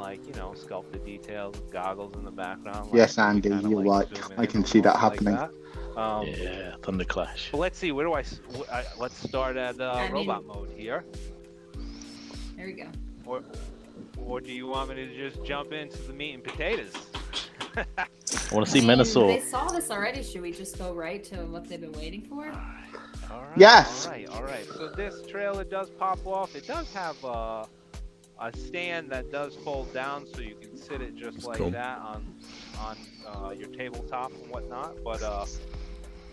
sculpted details, goggles in the background. Yes, like, Andy, kinda, you're like, right. zoom in I and can see that like happening. that. Yeah, Thunderclash. But let's see, where do let's start at I mean- robot mode here, There we go. or do you want me to just jump into the meat and potatoes? I want to see They Menasor. saw this already. Should we just go right to what they've been waiting for? All right. Yes. All right. So this trailer does pop off. It does have a stand that does fold down, so you can sit it just like cool. that on your tabletop and whatnot. But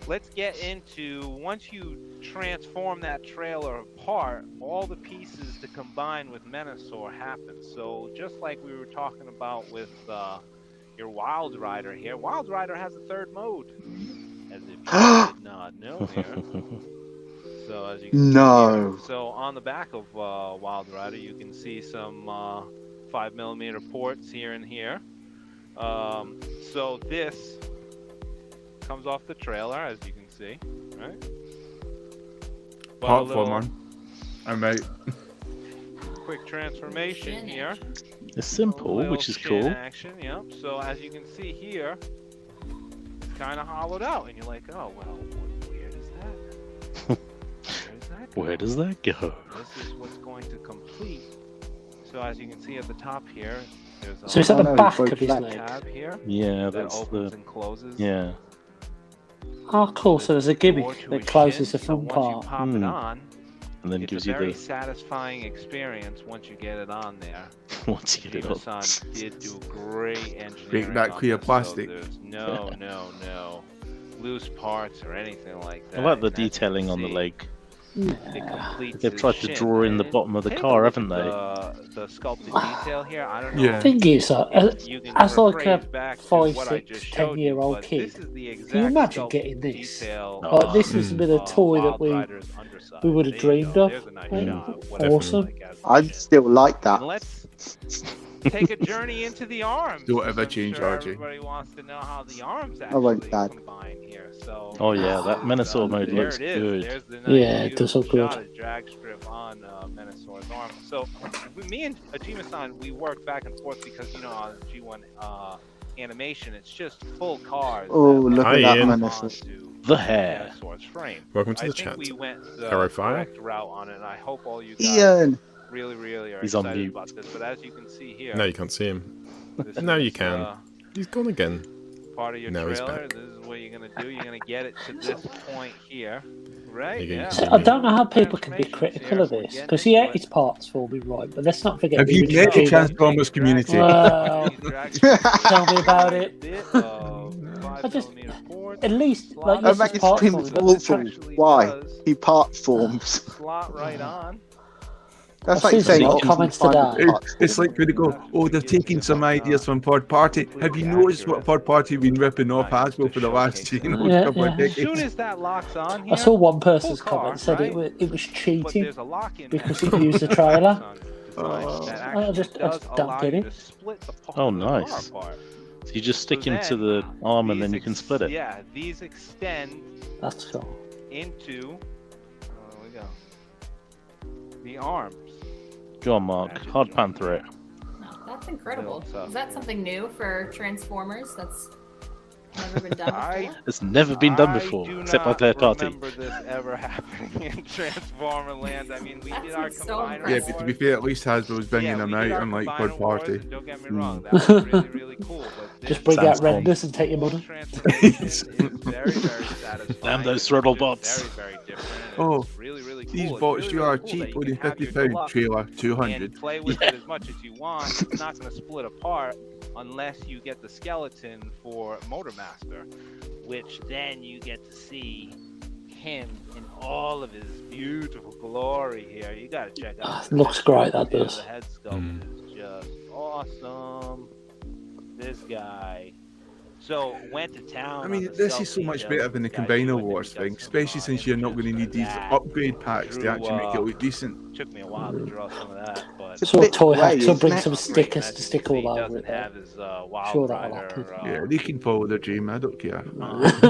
let's get into, once you transform that trailer apart, all the pieces to combine with Menasor happen. So just like we were talking about with your Wild Rider here, Wild Rider has a third mode as if you did not know here. So as you can see here, so on the back of Wild Rider, you can see some 5mm ports here and here. So this comes off the trailer, as you can see, right? But Part 4, man. I'm out. Quick transformation here. It's simple, which is cool. Action, yep. So as you can see here, it's kind of hollowed out, and you're like, oh well, where does that? Where does that go? This is what's going to complete. So as you can see at the top here, there's a So it's at the back of his leg. tab here. Yeah, that that's opens the. and closes. Yeah. Oh, cool. So there's a gimmick to that a closes shin, the front so once part. you pop it on, And then it's gives a you very the. satisfying experience once you get it on there. Once you get it on. Jameson did do great engineering. Break that on clear this, plastic. So there's no loose parts or anything like that. I like the And as you can detailing on the see, leg. it completes They've his tried to shin. draw in the And bottom of the take a car, look haven't at the sculpted detail here. I don't know. Yeah. Thing is, if you can as like a rephrase back to 5, what I 6, just showed you, 10-year-old but kid, this is the can you exact imagine sculpted getting this? detail Like, this has on, been a toy that Wild Rider's underside. we would have There you dreamed go. of. There's a nice Like, shot of what it awesome. looks like as the I'd shin. still like that. And let's take a journey into the arms. Don't ever I'm change, sure RJ. Everybody wants to know how the arms I won't, actually Dad. combine here. So Oh yeah, that Menasor mode there looks it is. good. There's the nice, Yeah, it does look beautiful good. shot of drag strip on Menasor's arm. So me and Ajima-san, we work back and forth because on G1 animation, it's just full cars. Oh, that look Hi, at that Ian. Menace. The hair. Menasor's frame. Welcome to I the think chat. we went the Arrow fire. correct route on it, and I hope all you guys Ian. really are He's on excited mute. about this. But as you can see here, No, you can't see him. this No, you is, can. He's gone again. part of your Now he's trailer. back. This is what you're gonna do. You're gonna get it to this point here, right? There you go, you Yeah. can see I don't know how people can be critical of We're this, getting because into yeah, it. it's parts forming right, but let's not forget Have the you original met the G1. Transformers community? Well, tell me about it. I just, at least, like, That yes, makes it's part him forming, but awful. Why? He part forms. Slot right on. That's I've like seen saying some Optimus comments Prime today. is part It's like when they go, oh, they're taking some ideas from third party. Have you noticed what third party have been ripping off Hasbro for the last Yeah, couple of yeah. As soon decades? as that locks on here, I saw one person's full car, comment said right? it was but cheating there's a lock in because there. it used the trailer. That I actually just does don't allow get you it. to split the Oh, the car nice. apart. So you just stick So him to then, the arm and these then you can split it. Yeah, these extend That's cool. into we go. The arms. Go on, Mark. Hard pan through it. That's incredible. Real tough, Is that yeah. something new for Transformers that's never been done before? It's never been done I before, do except by not third party. remember this ever happening in Transformer Land. I mean, we did our That's so combiner Yeah, but to be fair, at least Hasbro's bringing them we did out, our unlike combiner third party. wars, and don't get me wrong, that was really cool. But Just this bring out Sounds cool. renders and take your money. transformation is very satisfying. Damn those It's throttle just bots. Very different. and Oh, it's really cool. These It's bots really, you really are cool cheap, that you only can have your £50 deluxe trailer, and 200. play with it as much as you want. It's not going to split apart unless you get the skeleton for Motormaster, which then you get to see him in all of his beautiful glory here. You got to check out. Looks great, that The does. head sculpt is just awesome. This guy. So went to town. I mean, this is so much better than the Combiner Wars thing, especially since you're not going to need these upgrade packs to actually make it look decent. Took me a while to draw some of that, but It's a So bit toy grey, hacks will isn't bring it? some stickers to stick all he over doesn't it. have his Wild Sure that'll Rider. Yeah, they can follow their dream, I don't care.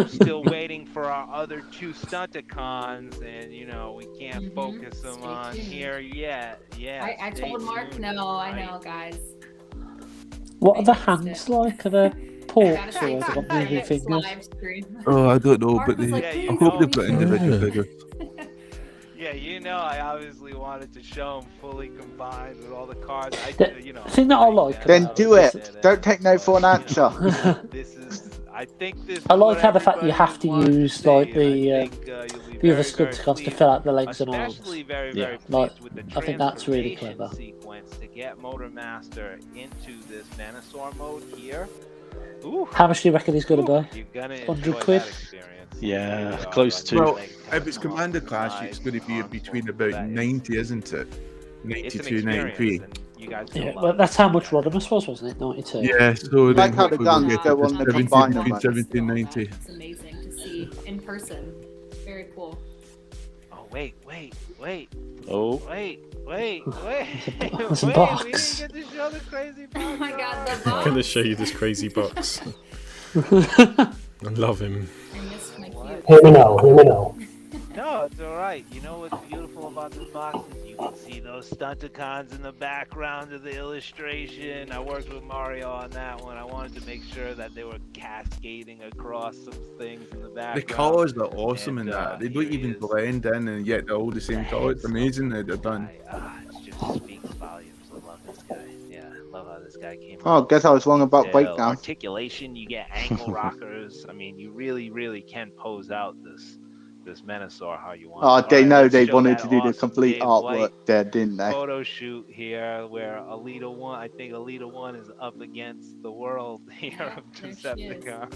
Still waiting for our other two Stunticons, and we can't focus them Stay on tuned. here yet. Yeah, I stay told Mark, tuned. no, I Right. know, guys. What are the I missed hands it. like? Are they porks Gotta or have they got moving next fingers? live stream. Oh, I don't know, Mark but was they, like, I "Please hope don't they've got be individual sure." figures. Yeah, I obviously wanted to show them fully combined with all the cards. The thing that I like Then about do it. Don't take no for an answer. This is. I think this. I is like what how the fact that you have to everybody use wants like to see, the and I think, you'll be the very, other very Stunticons to pleased. fill out the legs and arms. Especially very Yeah. pleased with the I think that's really transformation clever. sequence to get Motormaster into this Menasor mode here. Ooh, How much do you reckon he's going to you're be? gonna 100 enjoy quid? that experience. Yeah, Really are. close to. Well, Like, if it's come on, Commander Clash, side it's going to be console, between about that is- 90, isn't it? It's an 92, 93. experience, and you guys will Yeah, love but it. that's how much Rodimus was, wasn't it? 92. Yeah, so Like then how the hopefully we'll guns get go it to on the 17, combiner between mode. 17 and 90. It's amazing to see. in person. Very cool. Oh wait. Oh. Wait. There's a We box. didn't get to show the crazy box. Oh my god, the I'm box. going to show you this crazy box. I love him. I missed my cue. Hear me now. No, it's alright. You know what's beautiful about this box is you can see those Stunticons in the background of the illustration. I worked with Mario on that one. I wanted to make sure that they were cascading across some things in the The background. colours are awesome And, in that. They here don't he even is. blend in, and yet they're all the same colour. It's amazing how they're done. It just speaks volumes. I love this guy. Yeah, I love how this guy came Oh, I guess I was wrong about detail, breakdown. articulation. You get ankle rockers. I mean, you really can pose out this Menasor how you want. Oh, they know let's they show wanted that to do the awesome complete Dave artwork White there, didn't they? photo shoot here where Alita 1, I think Alita 1 is up against the world here of Decepticon.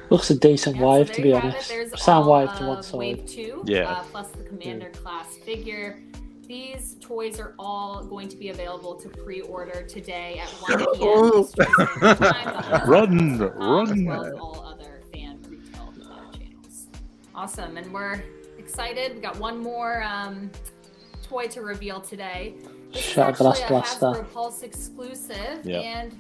Looks a decent wave, to be There you have it. honest. There's Sound all wave to one of side. Wave 2, Yeah. plus the Commander class figure. These toys are all going to be available to pre-order today at 1 p.m. Eastern Standard Time. Run. As well as all other fan retail channels. Awesome, and we're excited. We got one more toy to reveal today. This is Shattered Glass actually a Blaster. Hasbro Pulse exclusive, Yeah. and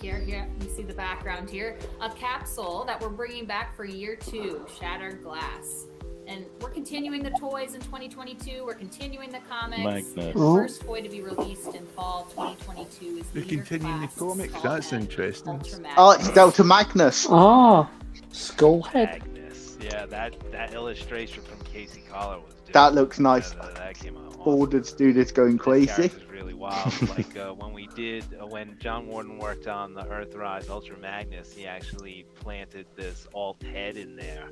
here, you see the background here. A capsule that we're bringing back for year 2, Shattered Glass. And we're continuing the toys in 2022. We're continuing the comics. Magnet. The first toy to be released in fall 2022 is They're Leader continuing the Class comics. Skull That's Head interesting. Ultra Oh, it's Magnus. Delta Magnus. Ah, Skullhead. Magnus. Yeah, that illustration from Casey Collar was dope. That looks nice. That came out awesome. Ordered students going crazy. Character's really wild. Like when John Warden worked on the Earthrise Ultra Magnus, he actually planted this alt head in there,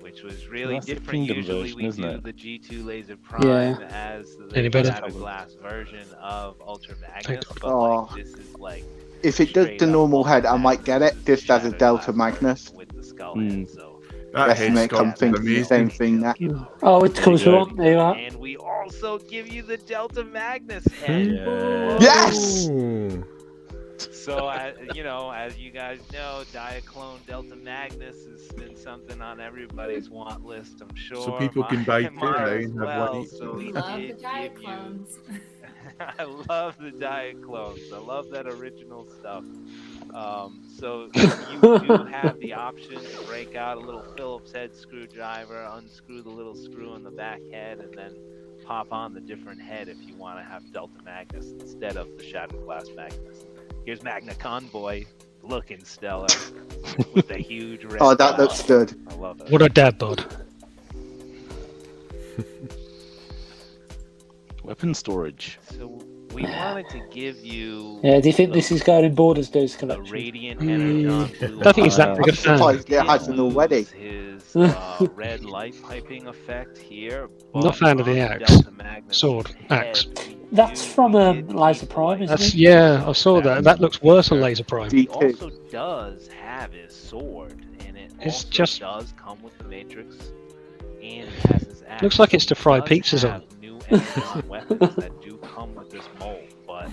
which was really That's the different. Kingdom Usually version, we isn't do it? the G2 Laser Prime Yeah. as Any the better? Shattered Glass version of Ultra Magnus, but Oh. like this is like If it does straight the up normal Ultra head, I might get it. Magnus, Just as a Shattered Delta Glass Magnus. version with the skull head. So That Yes, head make sculpt them is think the amazing. same thing now. Oh, it comes There you with one. There you are. and we also give you the Delta Magnus head. Yeah. Yes! Ooh. So, as you guys know, Diaclone Delta Magnus has been something on everybody's want list, I'm sure. So people can buy two mine now as and have well. one each. So We we love the did diet give you- clones. I love the Diaclones. I love that original stuff. So you do have the option to break out a little Phillips head screwdriver, unscrew the little screw in the back head, and then pop on the different head if you want to have Delta Magnus instead of the Shattered Glass Magnus. Here's Magna Convoy, looking stellar, with the huge red Oh, that dot. looks good. I love it. What a dad bod. Weapon storage. So we wanted to give you Yeah, do you think this is going in Borders Days the collection? Radiant Energon Blue. I think he's that big a I'm fan. surprised it hasn't already. His red light piping effect here. Not a fan of the on axe. Delta Magnus Sword. head, Axe. we That's do- from we did Laser keep the Prime, light isn't That's it? yeah, I saw that. That looks worse on Laser Prime. He G2. also does have his sword, and it It's also just- does come with the Matrix, and has his axe. Looks like it's to fry Does pizzas have on. New Energon weapons that do come with this mold, but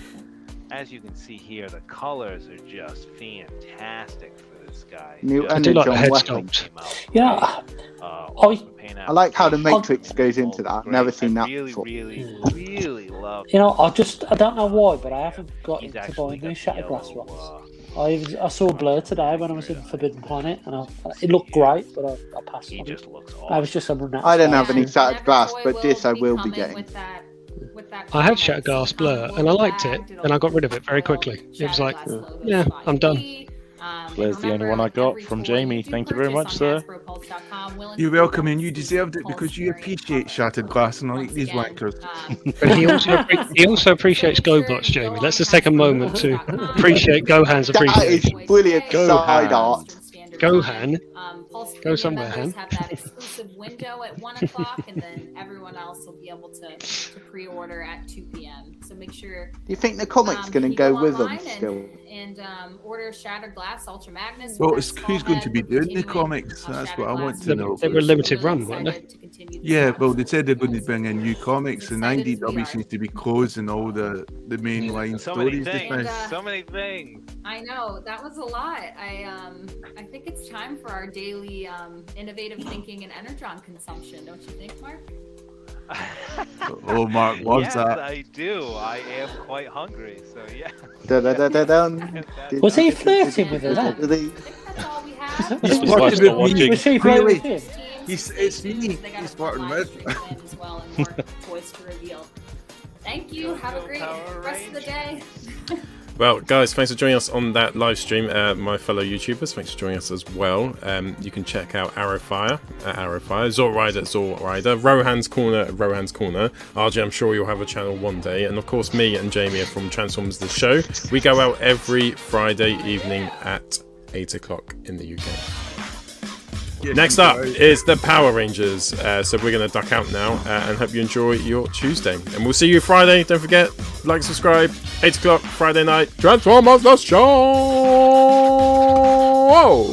as you can see here, the colors are just fantastic for this guy. New Just I do like the Energon head weapon. sculpt. came out Yeah. great. I Awesome paint I like how the application. Matrix goes into that. I've never seen that really, before. really love. You know, I don't know why, but I haven't got He's into actually buying got new Shattered Glass yellow, ones. I saw Blur today when I was in Forbidden Planet, and it looked great, but I passed He on it. just looks I was awesome. just on that. I don't have Yeah, any and Shattered every Glass, toy but this I will be coming getting. with that I had Shattered comics. Glass Blur, and I liked it, and I got rid of it very quickly. It was like, yeah, I'm done. Blair's the only one I got from Jamie. Thank you very much, sir. You're welcome, and you deserved it because you appreciate Shattered Glass and like these wankers. But he also appreciates GoBots, Jamie. Let's just take a moment to appreciate Gohan's That is appreciation. brilliant Go side Han. art. Gohan. Pulse Go Premium somewhere, members Han. have that exclusive window at 1 o'clock, and then everyone else will be able to pre-order at 2 p.m. So make sure Do you think the comic's going to you go with them online still? and order Shattered Glass Ultra Magnus. Well, with it's that who's skull going to head. be We're doing the continuing, comics? That's Shattered what I want Glass to know. They were limited run, weren't they? excited to continue continue. The Yeah, stuff. well, they said they're going to bring in new comics, and IDW seems to be closing all the mainline So many stories. just things. now. So many things. I know that was a lot. I think it's time for our daily innovative thinking and energon consumption. Don't you think, Mark? Oh, Mark loves Yes, that. I do. I am quite hungry, so yeah. Da-da-da-da-dun. Was he flirting with her then? That's all we have. This was What live did it not watching. mean? Was she Really? flirting with him? It's me. He's flirting with. As well, and more toys to reveal. Thank you. Have a great rest of the day. Well, guys, thanks for joining us on that live stream. My fellow YouTubers, thanks for joining us as well. You can check out Arrowfire at Arrowfire, Zorrider at Zorrider, Rohan's Corner at Rohan's Corner. RJ, I'm sure you'll have a channel one day. And of course, me and Jamie are from Transformers The Show. We go out every Friday evening at 8 o'clock in the UK. Yes, Next up is the Power Rangers. So we're going to duck out now and hope you enjoy your Tuesday. And we'll see you Friday. Don't forget, like, subscribe. 8 o'clock Friday night. Transformers The Show!